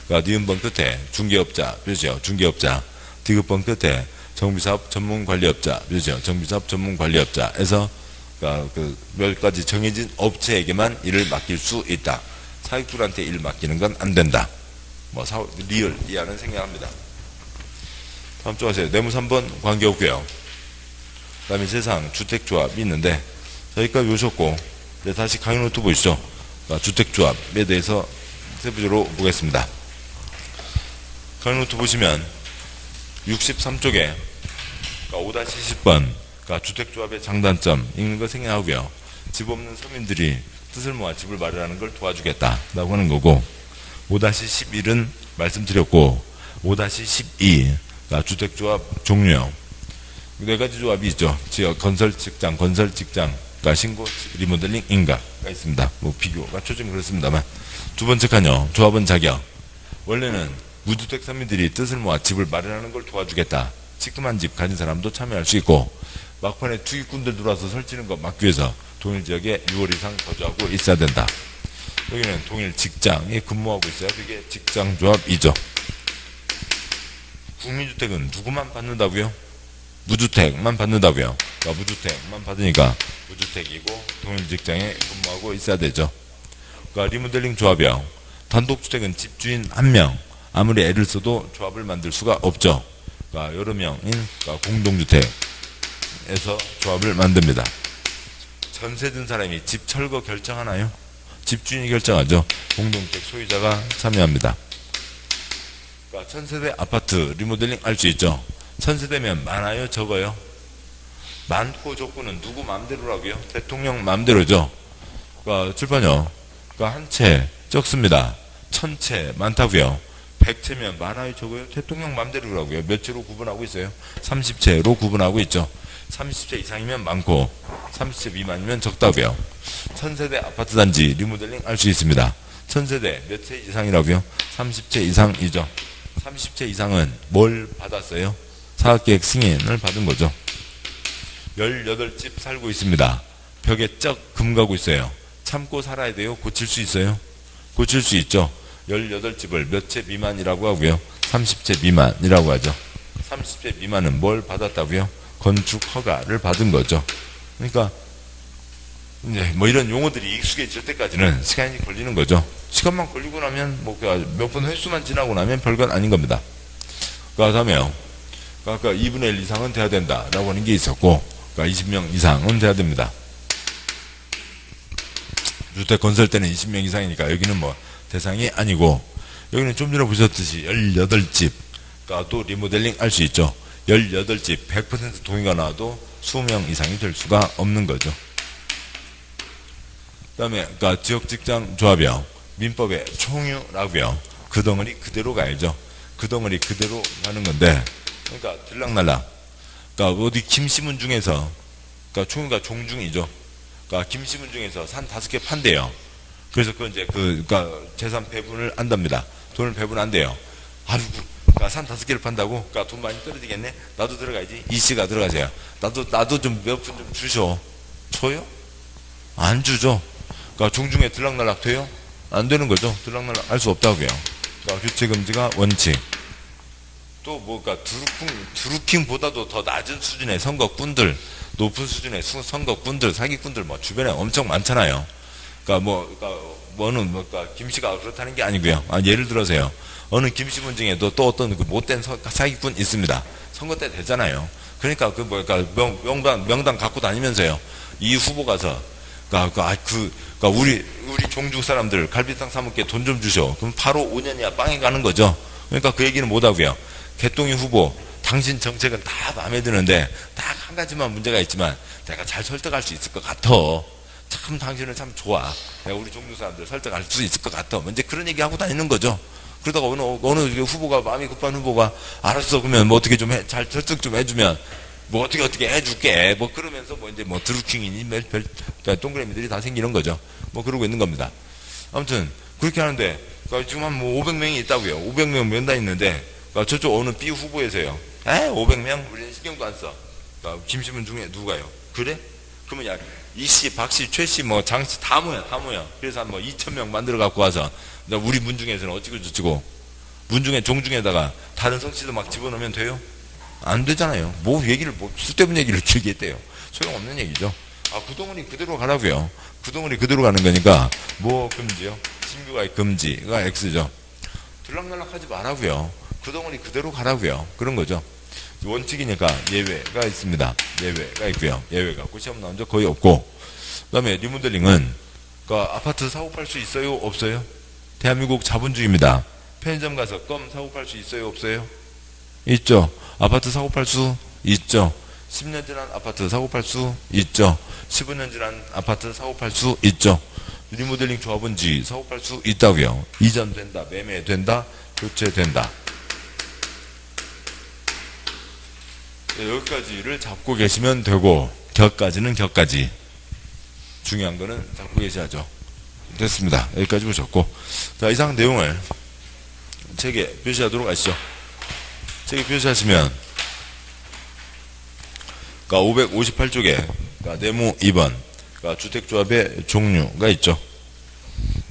그러니까 니은번 끝에 중개업자 표시요. 중개업자 디귿번 끝에 정비사업 전문관리업자 표시요. 정비사업 전문관리업자에서 그러니까 그 몇 가지 정해진 업체에게만 일을 맡길 수 있다. 사기꾼한테 일 맡기는 건 안 된다. 뭐 리얼 이하는 생략합니다. 다음 쪽 하세요. 네모 3번 관계없고요. 그 다음에 세상 주택조합이 있는데 저희까지 오셨고 이제 다시 강의 노트 보시죠. 그러니까 주택조합에 대해서 세부적으로 보겠습니다. 강의 노트 보시면 63쪽에 그러니까 5-10번 그러니까 주택조합의 장단점 읽는 거 생략하고요. 집 없는 서민들이 뜻을 모아 집을 마련하는 걸 도와주겠다라고 하는 거고 5-11은 말씀드렸고 5-12 그러니까 주택조합 종류 4가지 조합이 있죠. 지역 건설 직장 그러니까 신고 리모델링 인가가 있습니다. 뭐 비교가 초점이 그렇습니다만 두 번째 칸요. 조합원 자격 원래는 무주택 서민들이 뜻을 모아 집을 마련하는 걸 도와주겠다. 시큼한 집 가진 사람도 참여할 수 있고 막판에 투기꾼들 들어와서 설치는 거 막기 위해서 동일 지역에 6월 이상 거주하고 있어야 된다. 여기는 동일 직장에 근무하고 있어야 그게 직장조합이죠. 국민주택은 누구만 받는다고요? 무주택만 받는다고요. 그러니까 무주택만 받으니까 무주택이고 동일 직장에 근무하고 있어야 되죠. 그러니까 리모델링 조합이요. 단독주택은 집주인 1명 아무리 애를 써도 조합을 만들 수가 없죠. 그러니까 여러 명인 그러니까 공동주택에서 조합을 만듭니다. 전세 든 사람이 집 철거 결정하나요? 집주인이 결정하죠. 공동주택 소유자가 참여합니다. 그러니까 1000세대 아파트 리모델링 할 수 있죠. 1000세대면 많아요? 적어요? 많고 적고는 누구 마음대로라고요? 대통령 마음대로죠. 그러니까 칠판요. 그러니까 한 채 적습니다. 1000채 많다고요. 100채면 많아요? 적어요? 대통령 마음대로라고요. 몇 채로 구분하고 있어요? 30채로 구분하고 있죠. 30채 이상이면 많고 30채 미만이면 적다고요. 1000세대 아파트 단지 리모델링 할 수 있습니다. 1000세대 몇 채 이상이라고요? 30채 이상이죠. 30채 이상은 뭘 받았어요? 사업계획 승인을 받은 거죠. 18집 살고 있습니다. 벽에 쩍 금가고 있어요. 참고 살아야 돼요? 고칠 수 있어요? 고칠 수 있죠. 18집을 몇 채 미만이라고 하고요. 30채 미만이라고 하죠. 30채 미만은 뭘 받았다고요? 건축 허가를 받은 거죠. 그러니까 이제 뭐 이런 용어들이 익숙해질 때까지는 시간이 걸리는 거죠. 시간만 걸리고 나면 뭐 몇 번 횟수만 지나고 나면 별건 아닌 겁니다. 그 다음에요. 아까 2분의 1 이상은 돼야 된다라고 하는 게 있었고, 그러니까 20명 이상은 돼야 됩니다. 주택 건설 때는 20명 이상이니까 여기는 뭐 대상이 아니고, 여기는 좀 전에 보셨듯이 18집, 그러니까 또 리모델링 할 수 있죠. 18집 100% 동의가 나와도 20명 이상이 될 수가 없는 거죠. 그 다음에 그러니까 지역직장 조합이요. 민법의 총유라고요. 그 덩어리 그대로 가야죠. 그 덩어리 그대로 가는 건데, 그러니까 들락날락. 그러니까 어디 김씨문 중에서, 그러니까 총유가 종중이죠. 그러니까 김씨문 중에서 산 5개 판대요. 그래서 그 이제 그러니까 재산 배분을 한답니다. 돈을 배분한대요. 아이고, 그러니까 산 5개를 판다고? 그러니까 돈 많이 떨어지겠네? 나도 들어가야지. 이씨가 들어가세요. 나도 좀 몇 푼 좀 주셔. 줘요? 안 주죠. 그러니까 종중에 들락날락 돼요? 안 되는 거죠. 들락날락 할 수 없다고요. 그러니까 규칙금지가 원칙. 또 뭐가 드루킹보다도 더 낮은 수준의 선거꾼들, 높은 수준의 선거꾼들, 사기꾼들 뭐 주변에 엄청 많잖아요. 그러니까 그러니까 김씨가 그렇다는 게 아니고요. 예를 들어서요. 어느 김씨분 중에도 또 어떤 그 못된 사기꾼 있습니다. 선거 때 되잖아요. 그러니까 명단 갖고 다니면서요. 이 후보 가서 그러니까 우리 종중 사람들 갈비탕 사 먹게 돈 좀 주셔. 그럼 바로 5년이야 빵에 가는 거죠. 그러니까 그 얘기는 못 하고요. 개똥이 후보, 당신 정책은 다 마음에 드는데 딱 한 가지만 문제가 있지만 내가 잘 설득할 수 있을 것 같아. 참 당신은 참 좋아. 내가 우리 종중 사람들 설득할 수 있을 것 같아. 이제 그런 얘기 하고 다니는 거죠. 그러다가 어느 후보가 마음이 급한 후보가 알았어 그러면 뭐 어떻게 좀 잘 설득 좀 해주면 뭐 어떻게 해줄게 뭐 그러면서 뭐 이제 뭐 드루킹이니 동그라미들이 다 생기는 거죠. 뭐 그러고 있는 겁니다. 아무튼 그렇게 하는데 지금 한 뭐 500명이 있다고요. 500명 면담 있는데 저쪽 어느 B 후보에서요. 500명 우리는 신경도 안 써. 김씨문 중에 누가요? 그래? 그러면 야 이씨, 박씨, 최씨, 뭐 장씨 다 모여. 그래서 한 뭐 2,000명 만들어 갖고 와서 우리 문 중에서는 어찌고 저찌고 문 중에 종중에다가 다른 성씨도 막 집어넣으면 돼요? 안 되잖아요. 뭐 쓸데없는 얘기를 길게 했대요. 소용없는 얘기죠. 그 덩어리 그대로 가라고요. 그 덩어리 그대로 가는 거니까 뭐 금지요? 신규가 금지가 X죠. 들락날락 하지 말라고요. 그 덩어리 그대로 가라고요. 그런 거죠. 원칙이니까 예외가 있습니다. 예외가 있고요. 예외가 없고 시험 나온 적 거의 없고. 그 다음에 리모델링은 아파트 사고 팔 수 있어요? 없어요? 대한민국 자본주의입니다. 편의점 가서 껌 사고 팔 수 있어요? 없어요? 있죠. 아파트 사고 팔 수 있죠. 10년 지난 아파트 사고 팔 수 있죠. 15년 지난 아파트 사고 팔 수 있죠. 리모델링 조합원지 사고 팔 수 있다고요. 이전된다, 매매된다, 교체된다. 여기까지를 잡고 계시면 되고 격까지는 격까지. 중요한 거는 잡고 계셔야죠. 됐습니다. 여기까지 보셨고 자 이상 내용을 책에 표시하도록 하시죠. 책에 표시하시면 558쪽에 네모 2번 주택조합의 종류가 있죠.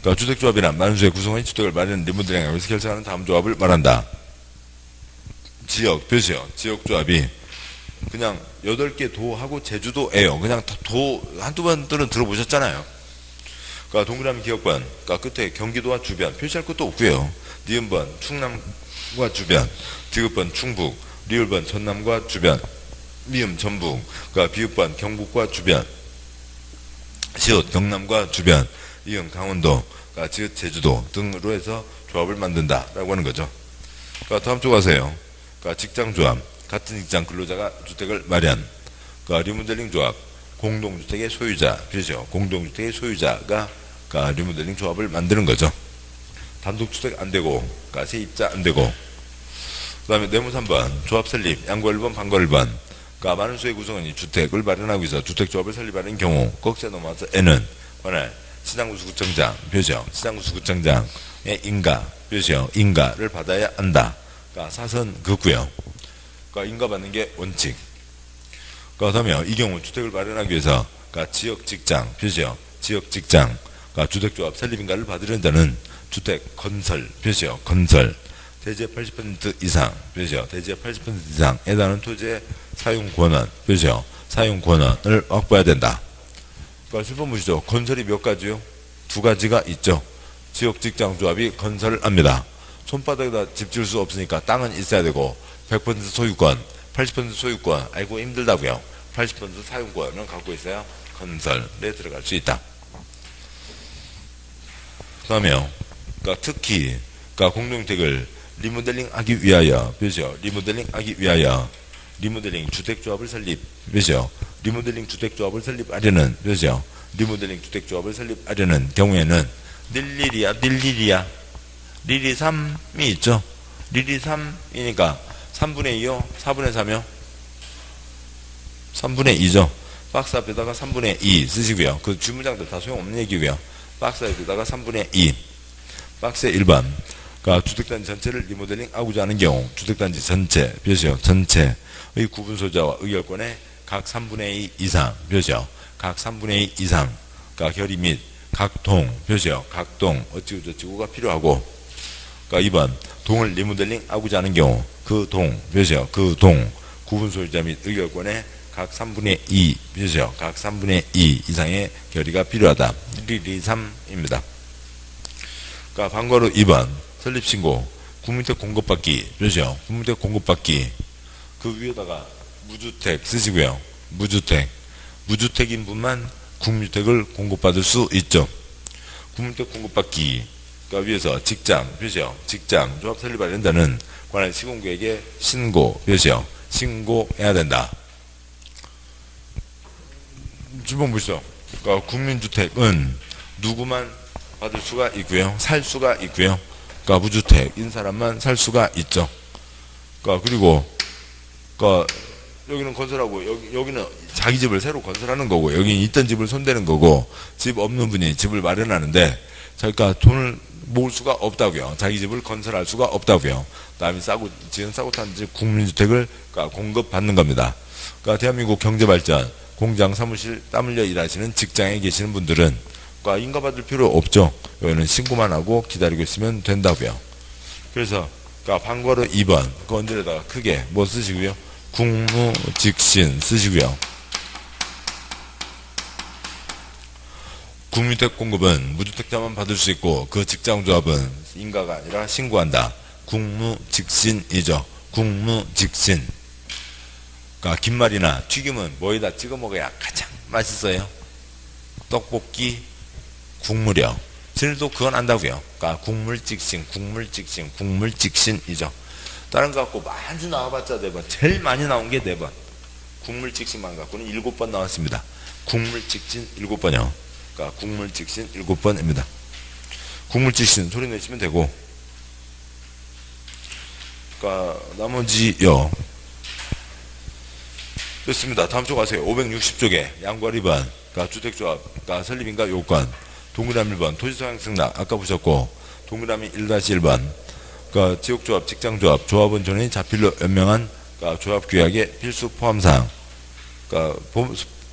주택조합이란 만수의 구성원이 주택을 마련 리모델링하면서 결정하는 다음 조합을 말한다. 지역, 표시요. 지역조합이 그냥 8개 도하고 제주도예요. 그냥 도 한두 번들은 들어보셨잖아요. 동그라미 기억번, 끝에 경기도와 주변 표시할 것도 없고요. 니은번 충남과 주변, 디귿번 충북, 리을번 전남과 주변, 미음 전북, 비읍번 경북과 주변, 시옷 경남과 주변, 이응 강원도, 지읒 제주도 등으로 해서 조합을 만든다라고 하는 거죠. 다음 쪽 가세요. 직장조합, 같은 직장 근로자가 주택을 마련, 리모델링 조합, 공동주택의 소유자, 그렇죠? 공동주택의 소유자가 리모델링 조합을 만드는 거죠. 단독주택 안 되고, 세입자 안 되고. 그 다음에 네모 3번, 조합 설립, 양거 1번, 반거 1번. 많은 수의 구성원이 주택을 마련하고 있어 주택조합을 설립하는 경우, 꺽쇠 넘어서 N은 관할 시장구수구청장, 표시요. 시장구수구청장의 인가, 표시요. 인가를 받아야 한다. 사선 긋고요. 인가 받는 게 원칙. 그 다음에 이 경우 주택을 마련하기 위해서 지역직장, 표시요. 지역직장, 주택조합 설립인가를 받으려는 자는 주택 건설, 표시요. 건설, 대지의 80% 이상, 표시요. 대지의 80% 이상 해당하는 토지의 사용권한, 표시요. 사용권한을 확보해야 된다. 10번 보시죠. 건설이 몇 가지요? 2가지가 있죠. 지역직장조합이 건설을 합니다. 손바닥에다 집 지을 수 없으니까 땅은 있어야 되고 100% 소유권, 80% 소유권, 알고 힘들다고요. 80% 사용권을 갖고 있어야 건설에 들어갈 수 있다. 그 다음에요. 특히 공동주택을 리모델링 하기 위하여, 표시요. 리모델링 하기 위하여 리모델링 주택조합을 설립. 몇이요? 리모델링 주택조합을 설립하려는, 몇이요? 리모델링 주택조합을 설립하려는 경우에는 닐일이야, 닐일이야. 릴이 3이 있죠? 릴이 3이니까 3분의 2요? 4분의 3이요? 3분의 2죠? 박스 앞에다가 3분의 2 쓰시고요. 그 주문장들 다 소용없는 얘기고요. 박스 앞에다가 3분의 2. 박스의 1번. 그러니까 주택단지 전체를 리모델링 하고자 하는 경우 주택단지 전체, 몇이요? 전체의 구분소유자와 의결권의 각 3분의 2 이상, 몇이요? 각 3분의 2 이상, 그러니까 결의 및 각동, 몇이요? 각동, 어찌고저찌고가 필요하고, 그러니까 2번. 동을 리모델링 하고자 하는 경우 그 동, 몇이요? 그 동, 구분소유자 및 의결권의 각 3분의 2, 몇이요? 각 3분의 2 이상의 결의가 필요하다. 1, 2, 3입니다. 그러니까 방과로 2번. 설립신고, 국민주택 공급받기, 몇이요? 국민주택 공급받기. 그 위에다가 무주택 쓰시고요. 무주택. 무주택인 분만 국민주택을 공급받을 수 있죠. 국민주택 공급받기. 그러니까 위에서 직장, 몇이요? 직장, 조합 설립하려 한다는 관할 시공계획에 신고, 몇이요? 신고해야 된다. 주변 보시죠. 그러니까 국민주택은 누구만 받을 수가 있고요. 살 수가 있고요. 그러니까 무주택인 사람만 살 수가 있죠. 그러니까 그리고 그러니까 여기는 건설하고 여기는 자기 집을 새로 건설하는 거고 여기는 있던 집을 손대는 거고 집 없는 분이 집을 마련하는데 자기가 돈을 모을 수가 없다고요. 자기 집을 건설할 수가 없다고요. 남이 지은 싸고 탄 집 국민주택을 그러니까 공급받는 겁니다. 그러니까 대한민국 경제발전 공장 사무실 땀 흘려 일하시는 직장에 계시는 분들은 그러니까 인가받을 필요 없죠. 여기는 신고만 하고 기다리고 있으면 된다고요. 그래서 그러니까 방과로 2번 그 언제에다가 크게 뭐 쓰시고요. 국무직신 쓰시고요. 국민주택 공급은 무주택자만 받을 수 있고 그 직장조합은 인가가 아니라 신고한다. 국무직신이죠. 국무직신. 그러니까 김말이나 튀김은 뭐에다 찍어 먹어야 가장 맛있어요? 떡볶이, 국물이요. 저희도 그건 안다고요. 그러니까 국물직신, 국물직신, 국물직신이죠. 다른 거 갖고 많이 나와봤자 4번. 제일 많이 나온 게 4번. 국물직신만 갖고는 7번 나왔습니다. 국물직신 7번이요. 그러니까 국물직신 7번입니다. 국물직신 소리 내시면 되고, 그러니까 나머지요. 됐습니다. 다음 쪽 가세요. 560쪽에 양과 리반, 그러니까 주택조합, 그러니까 설립인가 요건, 동그라미 1번 토지소양승낙 아까 보셨고, 동그라미 1-1번, 그러니까 지역조합, 직장조합, 조합원 전원이 자필로 연명한 그러니까 조합규약의 필수 포함사항, 그러니까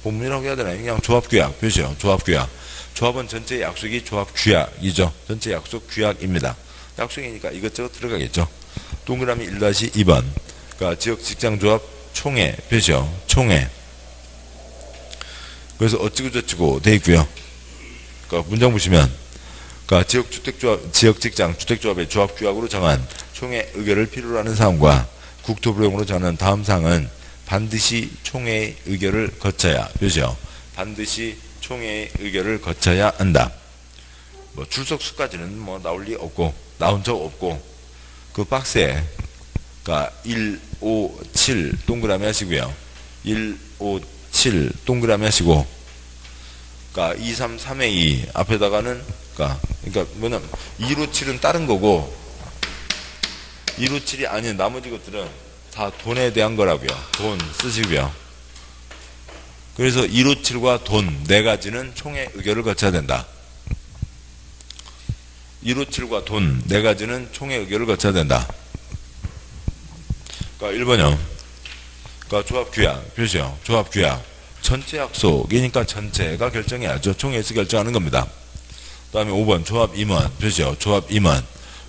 본문이라고 해야 되나요? 그냥 조합규약 표시요. 조합규약. 조합원 전체 약속이 조합규약이죠. 전체 약속 규약입니다. 약속이니까 이것저것 들어가겠죠. 동그라미 1-2번, 그러니까 지역 직장조합 총회 표시요. 총회. 그래서 어찌고저찌고 돼 있고요. 그러니까 문장 보시면, 그러니까 지역 직장 주택조합의 조합규약으로 정한 총회 의결을 필요로 하는 사항과 국토부령으로 정하는 다음 사항은 반드시 총회의 의결을 거쳐야 표시요. 반드시 총회의 의결을 거쳐야 한다. 뭐 출석 수까지는 뭐 나올 리 없고 나온 적 없고 그 박스에 그러니까 1, 5, 7 동그라미 하시고요. 1, 5, 7 동그라미 하시고 그러니까 2, 3, 3의 2 앞에다가는 그러니까 뭐냐면 2로 7은 다른 거고 2로 7이 아닌 나머지 것들은 다 돈에 대한 거라고요. 돈 쓰시고요. 그래서 2로 7과 돈 4가지는 총회 의결을 거쳐야 된다. 2로 7과 돈 4가지는 총회 의결을 거쳐야 된다. 그러니까 1번이요. 그러니까 조합규약 표시요. 조합규약 전체 약속이니까 전체가 결정해야죠. 총회에서 결정하는 겁니다. 그 다음에 5번 조합 임원 표시요. 조합 임원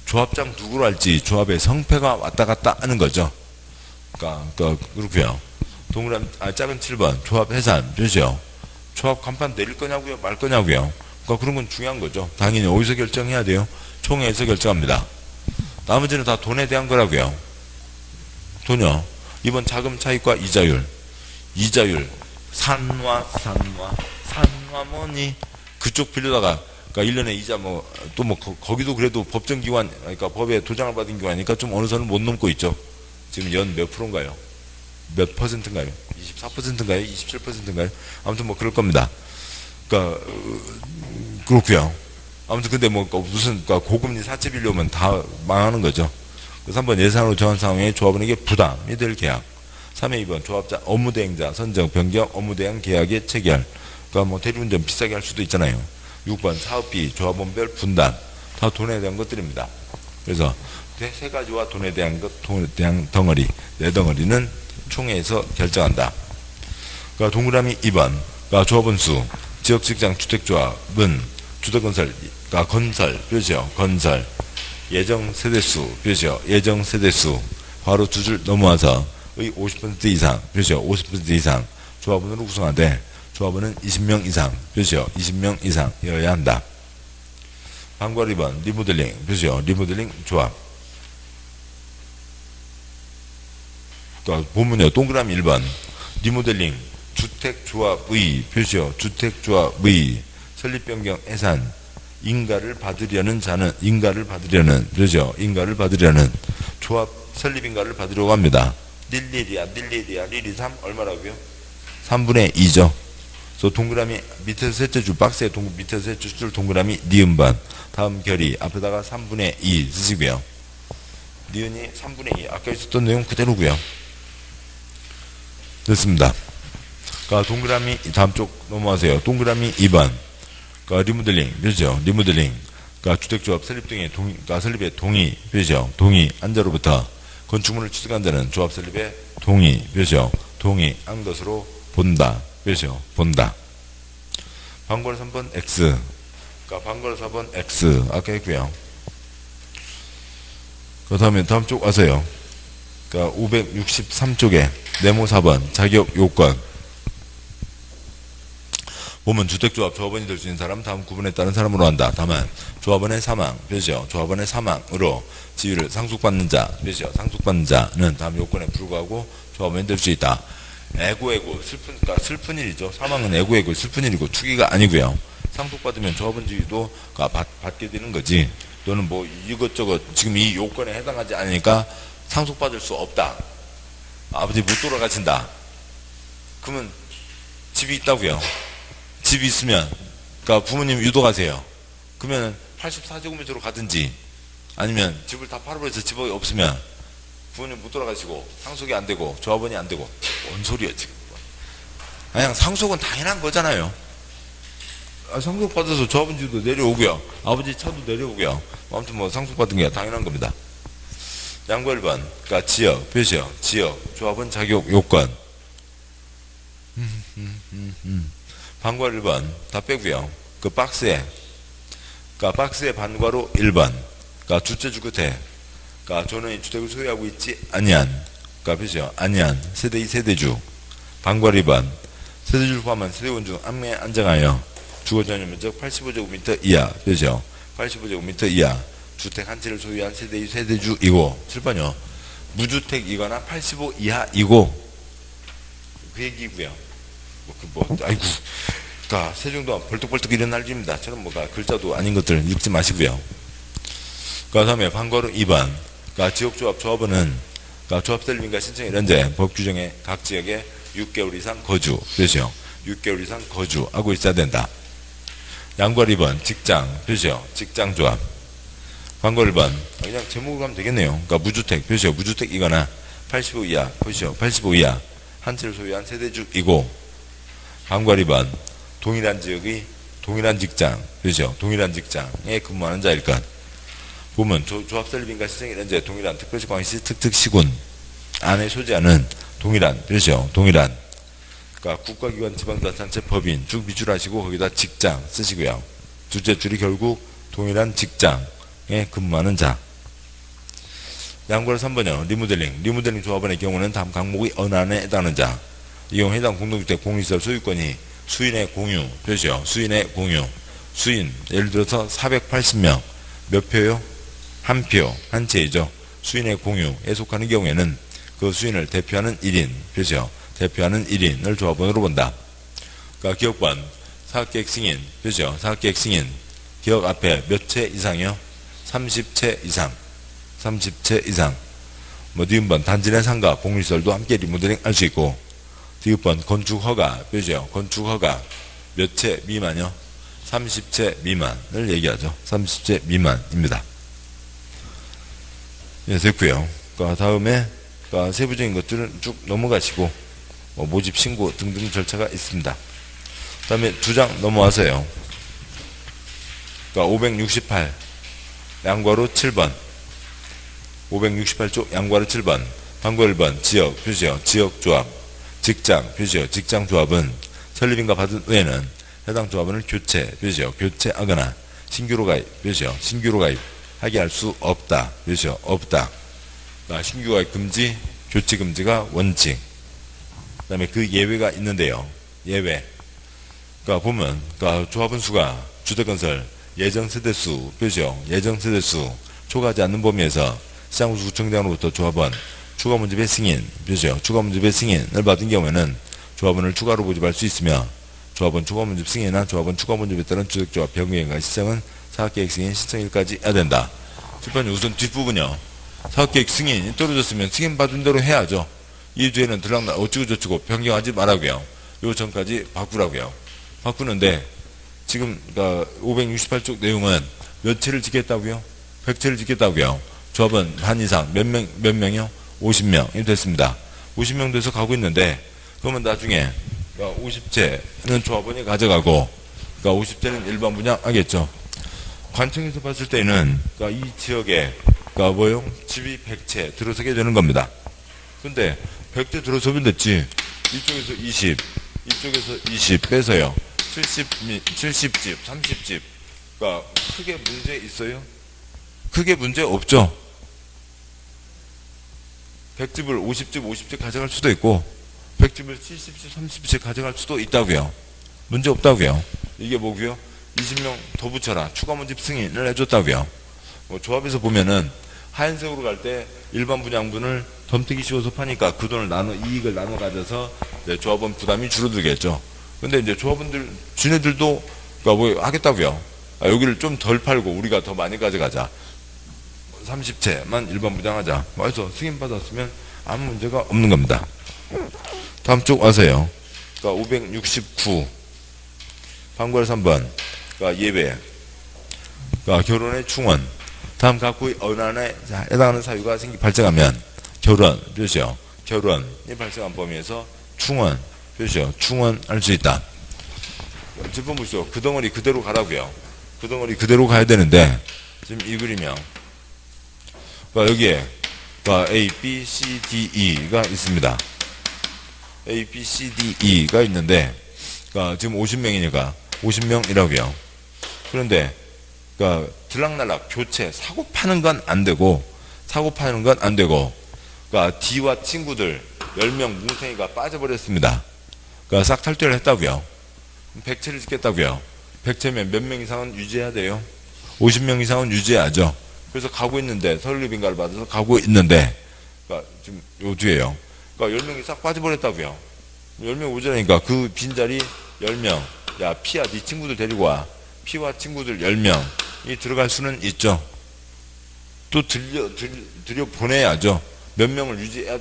조합장 누구로 할지 조합의 성패가 왔다 갔다 하는 거죠. 그러니까 그렇고요. 동그라미 작은 7번 조합 해산 표시요. 조합 간판 내릴 거냐고요, 말 거냐고요. 그러니까 그런 건 중요한 거죠. 당연히 어디서 결정해야 돼요? 총회에서 결정합니다. 나머지는 다 돈에 대한 거라고요. 돈요. 이번 자금 차익과 이자율 산화 뭐니 그쪽 빌려다가 그러니까 1년에 이자 또 거기도 그래도 법정기관 그러니까 법에 도장을 받은 기관이니까 좀 어느 선을 못 넘고 있죠. 지금 연 몇 프로인가요? 몇 퍼센트인가요? 24%인가요? 27%인가요? 아무튼 뭐 그럴 겁니다. 그러니까 그렇고요. 아무튼 근데 뭐 무슨 고금리 사채 빌려오면 다 망하는 거죠. 3번 예산으로 정한 상황에 조합원에게 부담이 될 계약. 3회 2번 조합자 업무대행자 선정 변경 업무대행 계약의 체결. 그러니까 뭐 대리운전 비싸게 할 수도 있잖아요. 6번 사업비 조합원별 분담. 다 돈에 대한 것들입니다. 그래서 세 가지와 돈에 대한 것, 돈에 대한 덩어리, 네 덩어리는 총회에서 결정한다. 그러니까 동그라미 2번. 그러니까 조합원 수, 지역직장 주택조합은 주택건설, 그러니까 건설, 표시요. 건설. 예정 세대수, 표시요. 예정 세대수. 바로 두 줄 넘어와서 의 50% 이상, 표시요. 50% 이상. 조합원으로 구성하되 조합원은 20명 이상, 표시요. 20명 이상이어야 한다. 방과 2번 리모델링, 표시요. 리모델링 조합. 그러니까 보면요. 동그라미 1번 리모델링 주택조합의, 표시요. 주택조합의 설립 변경 해산 인가를 받으려는 자는, 인가를 받으려는, 그렇죠? 인가를 받으려는 조합 설립 인가를 받으려고 합니다. 릴리리아 릴리 3 얼마라고요? 3분의 2죠. 그래서 동그라미 밑에서 셋째 줄 박스에 밑에서 셋째 줄 동그라미 니은번 다음 결의 앞에다가 3분의 2 쓰시고요. 니은이 3분의 2 아까 있었던 내용 그대로고요. 됐습니다. 그러니까 동그라미 다음 쪽 넘어가세요. 동그라미 2번 그러니까 리모델링, 그렇죠? 리모델링 그러니까 주택조합 설립 등의 그러니까 설립의 동의, 그렇죠? 동의 안자로부터 건축물을 취득한 자는 조합 설립의 동의, 그렇죠? 동의한 것으로 본다, 그렇죠? 본다. 방걸 3번 X 그러니까 방걸 4번 X 아까 했고요. 그 다음에 다음 쪽 와서요. 그러니까 563쪽에 네모 4번 자격 요건 보면 주택조합 조합원이 될 수 있는 사람 다음 구분에 따른 사람으로 한다. 다만 조합원의 사망, 표시요. 조합원의 사망으로 지위를 상속받는 자, 표시요. 상속받는 자는 다음 요건에 불구하고 조합원이 될 수 있다. 애고애고 그러니까 슬픈 일이죠. 사망은 애고애고 슬픈 일이고 투기가 아니고요. 상속받으면 조합원 지위도 받게 되는 거지. 또는 뭐 이것저것 지금 이 요건에 해당하지 않으니까 상속받을 수 없다. 아버지 못 돌아가신다. 그러면 집이 있다고요. 집이 있으면 그러니까 부모님 유도가세요. 그러면 84제곱미터로 가든지 아니면 집을 다 팔아버려서 집이 없으면 부모님 못 돌아가시고 상속이 안 되고 조합원이 안 되고 뭔 소리야 지금. 그냥 상속은 당연한 거잖아요. 상속받아서 조합원지도 내려오고요. 아버지 차도 내려오고요. 아무튼 뭐 상속받은 게 당연한 겁니다. 양보 1번 그러니까 지역, 표시요. 지역, 조합원 자격 요건 반과 1번 다 빼고요. 그 박스에 그러니까 박스의 반과로 1번 그러니까 주체주 끝에 그러니까 전원이 주택을 소유하고 있지 아니한 그러니까 표시요. 아니한 세대 2 세대주 반과 2번 세대주를 포함한 세대원 중 한 명에 안정하여 주거 전용 면적 85제곱미터 이하, 표시요. 85제곱미터 이하 주택 한 채를 소유한 세대 2 세대주이고 7번요. 무주택이거나 85 이하이고 그 얘기고요. 아이고, 그러니까 세종도 벌떡벌떡 일어날 일입니다. 저는 뭐가 글자도 아닌 것들 읽지 마시고요. 그 다음에 방과로 2번, 그러니까 지역조합 조합원은 그러니까 조합 설립인가 신청이 현재 법 규정에 각 지역에 6개월 이상 거주, 표시요. 6개월 이상 거주하고 있어야 된다. 양과 2번 직장, 표시요. 직장조합. 방과 1번 그냥 제목을 가면 되겠네요. 그러니까 무주택, 표시요. 무주택이거나 85 이하, 표시요. 85 이하 한 채를 소유한 세대주이고 방과 2번 동일한 지역의 동일한 직장, 그렇죠? 동일한 직장에 근무하는 자일 것. 보면 조합 설립인가 시정이 현재 동일한 특별시 광역시 특특시군 안에 소재하는 동일한, 그렇죠? 동일한 그러니까 국가기관 지방자치단체 법인 쭉 미줄하시고 거기다 직장 쓰시고요. 둘째 줄이 결국 동일한 직장에 근무하는 자. 양보를 3번이요. 리모델링 조합원의 경우는 다음 항목의 어느 안에 해당하는 자. 이 경우 해당 공동주택 공유시설 소유권이 수인의 공유, 표시요. 수인의 공유. 수인, 예를 들어서 480명. 몇 표요? 한 표, 한 채이죠. 수인의 공유에 속하는 경우에는 그 수인을 대표하는 1인, 표시요. 대표하는 1인을 조합원으로 본다. 그러니까 기업관, 사업계획 승인, 표시요. 사업계획 승인. 기업 앞에 몇 채 이상이요? 30채 이상. 30채 이상. 니은번 단지 내 상가, 공유시설도 함께 리모델링 할 수 있고, 디귿번 건축허가, 표시요. 건축허가 몇 채 미만이요? 30채 미만을 얘기하죠. 30채 미만입니다. 예, 됐고요. 다음에 세부적인 것들은 쭉 넘어가시고 모집 신고 등등 절차가 있습니다. 그 다음에 2장 넘어와서요. 568 양괄호 7번 568쪽 양괄호 7번 방구 1번 지역 표시요. 지역조합 직장 표시요. 직장조합은 설립인가 받은 후에는 해당 조합원을 교체 표시요. 교체하거나 신규로 가입 표시요. 신규로 가입하게 할 수 없다 표시요. 없다. 신규 가입 금지, 교체 금지가 원칙. 그 다음에 그 예외가 있는데요. 예외. 보면 조합원 수가 주택건설 예정세대수 표시요. 예정세대수 초과하지 않는 범위에서 시장구청장으로부터 조합원 추가모집의 승인 표시요. 추가모집의 승인을 받은 경우에는 조합원을 추가로 모집할 수 있으며 조합원 추가모집 승인이나 조합원 추가모집에 따른 주택조합 변경과 시청은 사업계획 승인 신청일까지 해야 된다. 실판 우선 뒷부분이요. 사업계획 승인이 떨어졌으면 승인 받은 대로 해야죠. 이 주에는 들락날 어쩌고저쩌고 변경하지 말라고요. 요 전까지 바꾸라고요. 바꾸는데 지금 568쪽 내용은 몇 채를 짓겠다고요? 100채를 짓겠다고요. 조합원 반 이상 몇 명이요? 50명이 됐습니다. 50명 돼서 가고 있는데 그러면 나중에 50채는 조합원이 가져가고 50채는 일반 분양하겠죠. 관청에서 봤을 때는 이 지역에 뭐요? 집이 100채 들어서게 되는 겁니다. 근데 100채 들어서면 됐지. 이쪽에서 20, 이쪽에서 20 빼서요. 70집, 30집. 크게 문제 있어요? 크게 문제 없죠. 100집을 50집 가져갈 수도 있고 100집을 70집, 30집 가져갈 수도 있다고요. 문제 없다고요. 이게 뭐고요? 20명 더 붙여라. 추가 모집 승인을 해줬다고요. 조합에서 보면은 하얀색으로 갈 때 일반 분양분을 덤태기 씌워서 파니까 그 돈을 이익을 나눠 가져서 조합원 부담이 줄어들겠죠. 근데 이제 조합원들, 지네들도 하겠다고요. 여기를 좀 덜 팔고 우리가 더 많이 가져가자. 30채만 일반 분양하자. 그래서 승인 받았으면 아무 문제가 없는 겁니다. 다음 쪽 와서요. 569 방괄 3번 예외 결혼의 충원 다음 각구의 언안에 해당하는 사유가 발생하면 결혼 표시요. 결혼이 발생한 범위에서 충원 표시요. 충원할 수 있다. 짚어 보시죠. 그 덩어리 그대로 가라고요. 그 덩어리 그대로 가야 되는데 지금 이 그림이요. 여기에 A, B, C, D, E가 있습니다. A, B, C, D, E가 있는데 지금 50명이니까 50명이라고요. 그런데 들락날락 교체 사고 파는 건 안 되고 D와 친구들 10명 뭉탱이가 빠져버렸습니다. 싹 탈퇴를 했다고요. 100채를 짓겠다고요. 100채면 몇 명 이상은 유지해야 돼요? 50명 이상은 유지해야죠. 그래서 가고 있는데 설립인가를 받아서 가고 있는데 지금 요 뒤에요. 10명이 싹 빠져버렸다고요. 10명 오자니까 그 빈자리 10명 야 P야 네 친구들 데리고 와. P와 친구들 10명이 들어갈 수는 있죠. 또 들여 보내야죠. 몇 명을 유지해야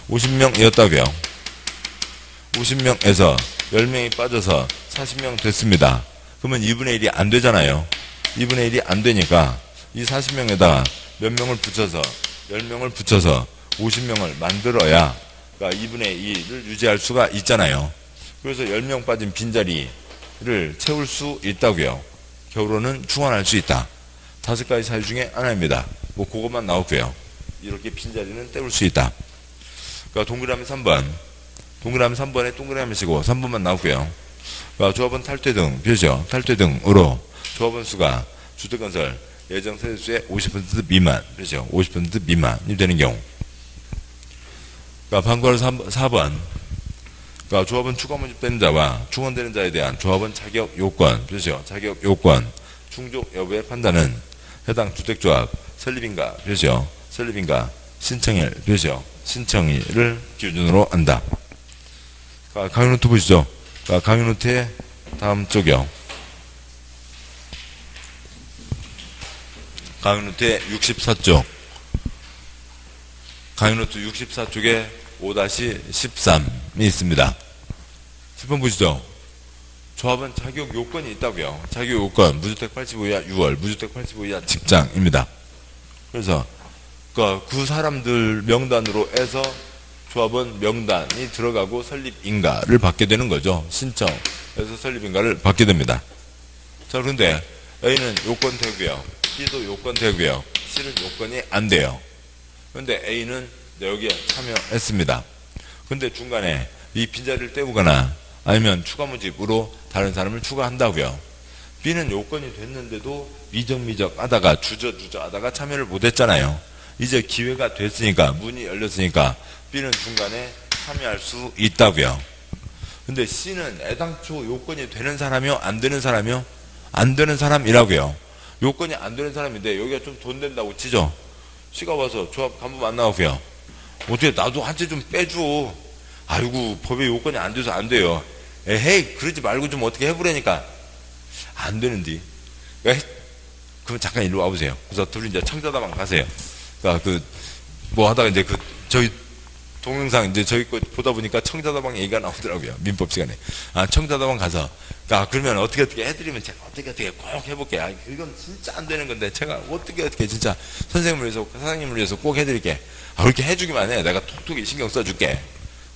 50명이었다고요. 50명에서 10명이 빠져서 40명 됐습니다. 그러면 2분의 1이 안 되잖아요. 2분의 1이 안 되니까 이 40명에다가 몇 명을 붙여서 10명을 붙여서 50명을 만들어야 2분의 1을 유지할 수가 있잖아요. 그래서 10명 빠진 빈자리를 채울 수 있다고요. 결혼은 충원할 수 있다. 5가지 사유 중에 하나입니다. 그것만 나왔고요. 이렇게 빈자리는 때울 수 있다. 동그라미 3번. 동그라미 3번에 동그라미 치고 3번만 나왔고요. 조합원 탈퇴 등 표시요. 탈퇴 등으로 조합원 수가 주택건설 예정 세대수의 50% 미만 표시요. 50% 미만이 되는 경우. 방과후 4번. 조합원 추가 모집되는 자와 충원되는 자에 대한 조합원 자격 요건 표시요. 자격 요건 충족 여부의 판단은 해당 주택조합 설립인가 표시요. 설립인가 신청일 표시요. 신청일을 기준으로 한다. 강의노트 보시죠. 강의노트의 다음 쪽이요. 강의노트의 64쪽. 강의노트 64쪽에 5-13이 있습니다. 10번 보시죠. 조합은 자격 요건이 있다고요. 자격 요건, 무주택 85 이하 6월, 무주택 85 이하 직장입니다. 그래서 그 사람들 명단으로 해서 조합은 명단이 들어가고 설립인가를 받게 되는 거죠. 신청해서 설립인가를 받게 됩니다. 자, 그런데 A는 요건 되고요. B도 요건 되고요. C는 요건이 안 돼요. 그런데 A는 여기에 참여했습니다. 근데 중간에 이 빈자리를 때우거나 아니면 추가 모집으로 다른 사람을 추가한다고요. B는 요건이 됐는데도 미적 하다가 주저 하다가 참여를 못했잖아요. 이제 기회가 됐으니까, 문이 열렸으니까 B는 중간에 참여할 수 있다고요. 근데 C는 애당초 요건이 되는 사람이요, 안 되는 사람이요? 안 되는 사람이라고요. 요건이 안 되는 사람인데 여기가 좀 돈 된다고 치죠. C가 와서 조합 간부 만나고요. 어떻게 나도 한 채 좀 빼줘. 아이고, 법에 요건이 안 돼서 안 돼요. 에헤이, 그러지 말고 좀 어떻게 해보라니까. 안 되는데. 그럼 잠깐 일로 와보세요. 그래서 둘이 이제 청자다방 가세요. 그러니까 뭐 하다가 이제 저희 동영상 이제 저희 거 보다 보니까 청자다방 얘기가 나오더라고요. 민법 시간에. 청자다방 가서. 그러면 어떻게 해드리면 제가 어떻게 꼭 해볼게요. 이건 진짜 안 되는 건데 제가 어떻게 진짜 선생님을 위해서, 사장님을 위해서 꼭 해드릴게. 그렇게 해주기만 해. 내가 톡톡히 신경 써줄게.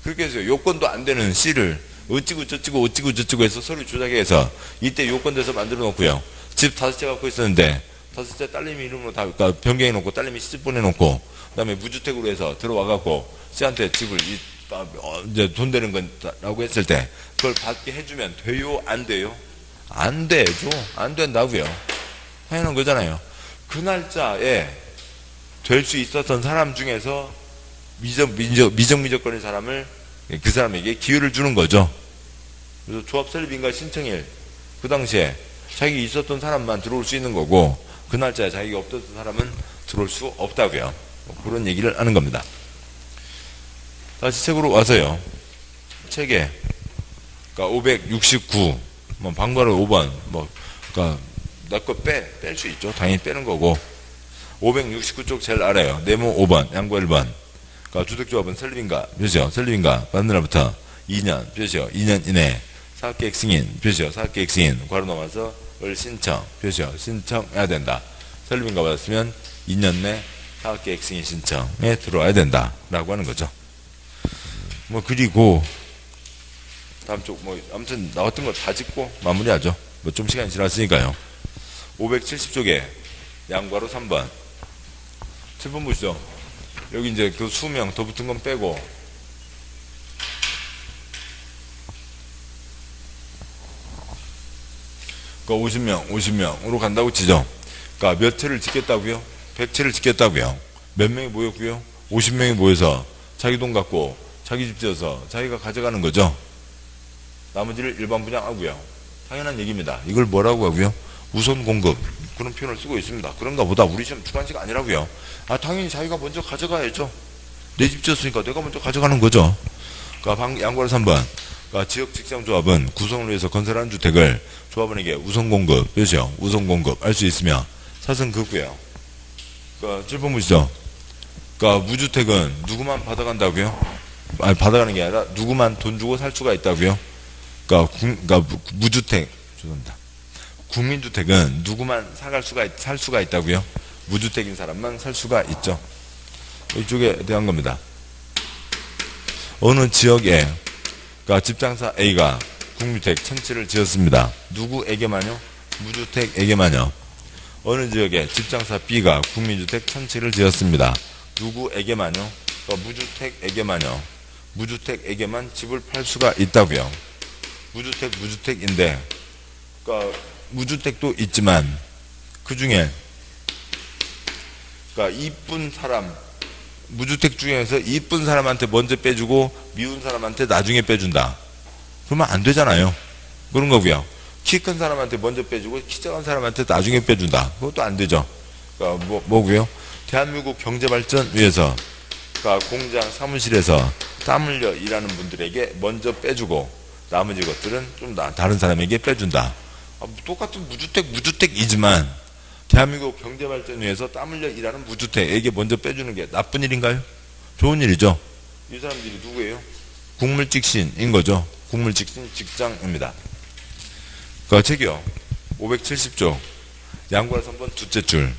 그렇게 해서 요건도 안 되는 C를 어찌고 저찌고 해서 서류 조작해서 이때 요건 돼서 만들어 놓고요. 집 5채 갖고 있었는데 5채 딸내미 이름으로 다 변경해 놓고 딸내미 시집 보내놓고 그다음에 무주택으로 해서 들어와 갖고 C한테 집을 이제 돈 되는 건라고 했을 때 그걸 받게 해주면 돼요? 안 돼요? 안 되죠. 안 된다고요. 당연한 거잖아요. 그 날짜에 될 수 있었던 사람 중에서 미적거린 사람을 그 사람에게 기회를 주는 거죠. 그래서 조합 설립인가 신청일 그 당시에 자기 있었던 사람만 들어올 수 있는 거고 그 날짜에 자기가 없었던 사람은 들어올 수 없다고요. 그런 얘기를 하는 겁니다. 다시 책으로 와서요. 책에 그러니까 569 방과로 5번 그러니까 내 거 뺄 수 있죠. 당연히 빼는 거고 569쪽 제일 아래요. 네모 5번 양보 1번 그러니까 주택조합은 설립인가 표시요. 설립인가 받는 날부터 2년 표시요. 2년 이내 사업계획 승인 표시요. 사업계획 승인 괄호 넘어서 을 신청 표시요. 신청해야 된다. 설립인가 받았으면 2년 내 사업계획 승인 신청에 들어와야 된다 라고 하는 거죠. 그리고 다음 쪽 아무튼 나왔던 거 다 짚고 마무리하죠. 좀 시간이 지났으니까요. 570쪽에 양괄호 3번 7번 보시죠. 여기 이제 그 수명 더 붙은 건 빼고 그러니까 50명으로 간다고 치죠. 그러니까 몇 채를 짓겠다고요? 100채를 짓겠다고요. 몇 명이 모였고요? 50명이 모여서 자기 돈 갖고 자기 집 지어서 자기가 가져가는 거죠. 나머지를 일반 분양하고요. 당연한 얘기입니다. 이걸 뭐라고 하고요? 우선 공급 그런 표현을 쓰고 있습니다. 그런가 보다. 우리 시험 주관식 아니라고요. 당연히 자기가 먼저 가져가야죠. 내 집 지었으니까 내가 먼저 가져가는 거죠. 그러니까 양괄호 3번 그러니까 지역 직장조합은 구성을 위해서 건설한 주택을 조합원에게 우선 공급 그렇죠. 우선 공급 할 수 있으며 사성급고요. 그러니까 7번 보시죠. 그러니까 무주택은 누구만 받아간다고요? 받아가는 게 아니라 누구만 돈 주고 살 수가 있다고요? 그러니까 무주택 죄송합니다. 국민주택은 누구만 살 수가 있다고요? 무주택인 사람만 살 수가 있죠. 이쪽에 대한 겁니다. 어느 지역에 그러니까 집장사 A가 국민주택 1000채를 지었습니다. 누구에게만요? 무주택에게만요. 어느 지역에 집장사 B가 국민주택 1000채를 지었습니다. 누구에게만요? 그러니까 무주택에게만요. 무주택에게만 집을 팔 수가 있다고요. 무주택인데 그러니까 무주택도 있지만 그 중에 그러니까 이쁜 사람 무주택 중에서 이쁜 사람한테 먼저 빼주고 미운 사람한테 나중에 빼준다. 그러면 안 되잖아요. 그런 거고요. 키 큰 사람한테 먼저 빼주고 키 작은 사람한테 나중에 빼준다. 그것도 안 되죠. 그러니까 뭐고요? 대한민국 경제발전 위해서 그러니까 공장 사무실에서 땀 흘려 일하는 분들에게 먼저 빼주고 나머지 것들은 좀 다른 사람에게 빼준다. 똑같은 무주택이지만 대한민국 경제발전 위해서 땀 흘려 일하는 무주택에게 먼저 빼주는 게 나쁜 일인가요? 좋은 일이죠. 이 사람들이 누구예요? 국물직신인 거죠. 국물직신 직장입니다. 그 책이요. 570조 양과 3번 두째 줄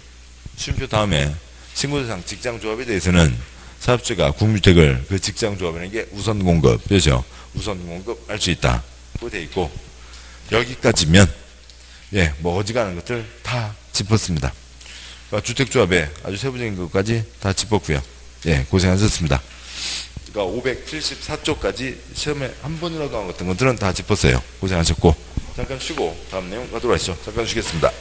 쉼표 다음에 신고대상 직장조합에 대해서는 사업주가 국무주택을 그 직장조합에게 우선 공급, 그렇죠? 우선 공급할 수 있다. 그거 돼 있고 여기까지면 예, 뭐 어지간한 것들 다 짚었습니다. 그러니까 주택조합에 아주 세부적인 것까지 다 짚었고요. 예, 고생하셨습니다. 그러니까 574쪽까지 시험에 한 번이라도 안 같은 것들은 다 짚었어요. 고생하셨고 잠깐 쉬고 다음 내용 가도록 하시죠. 잠깐 쉬겠습니다.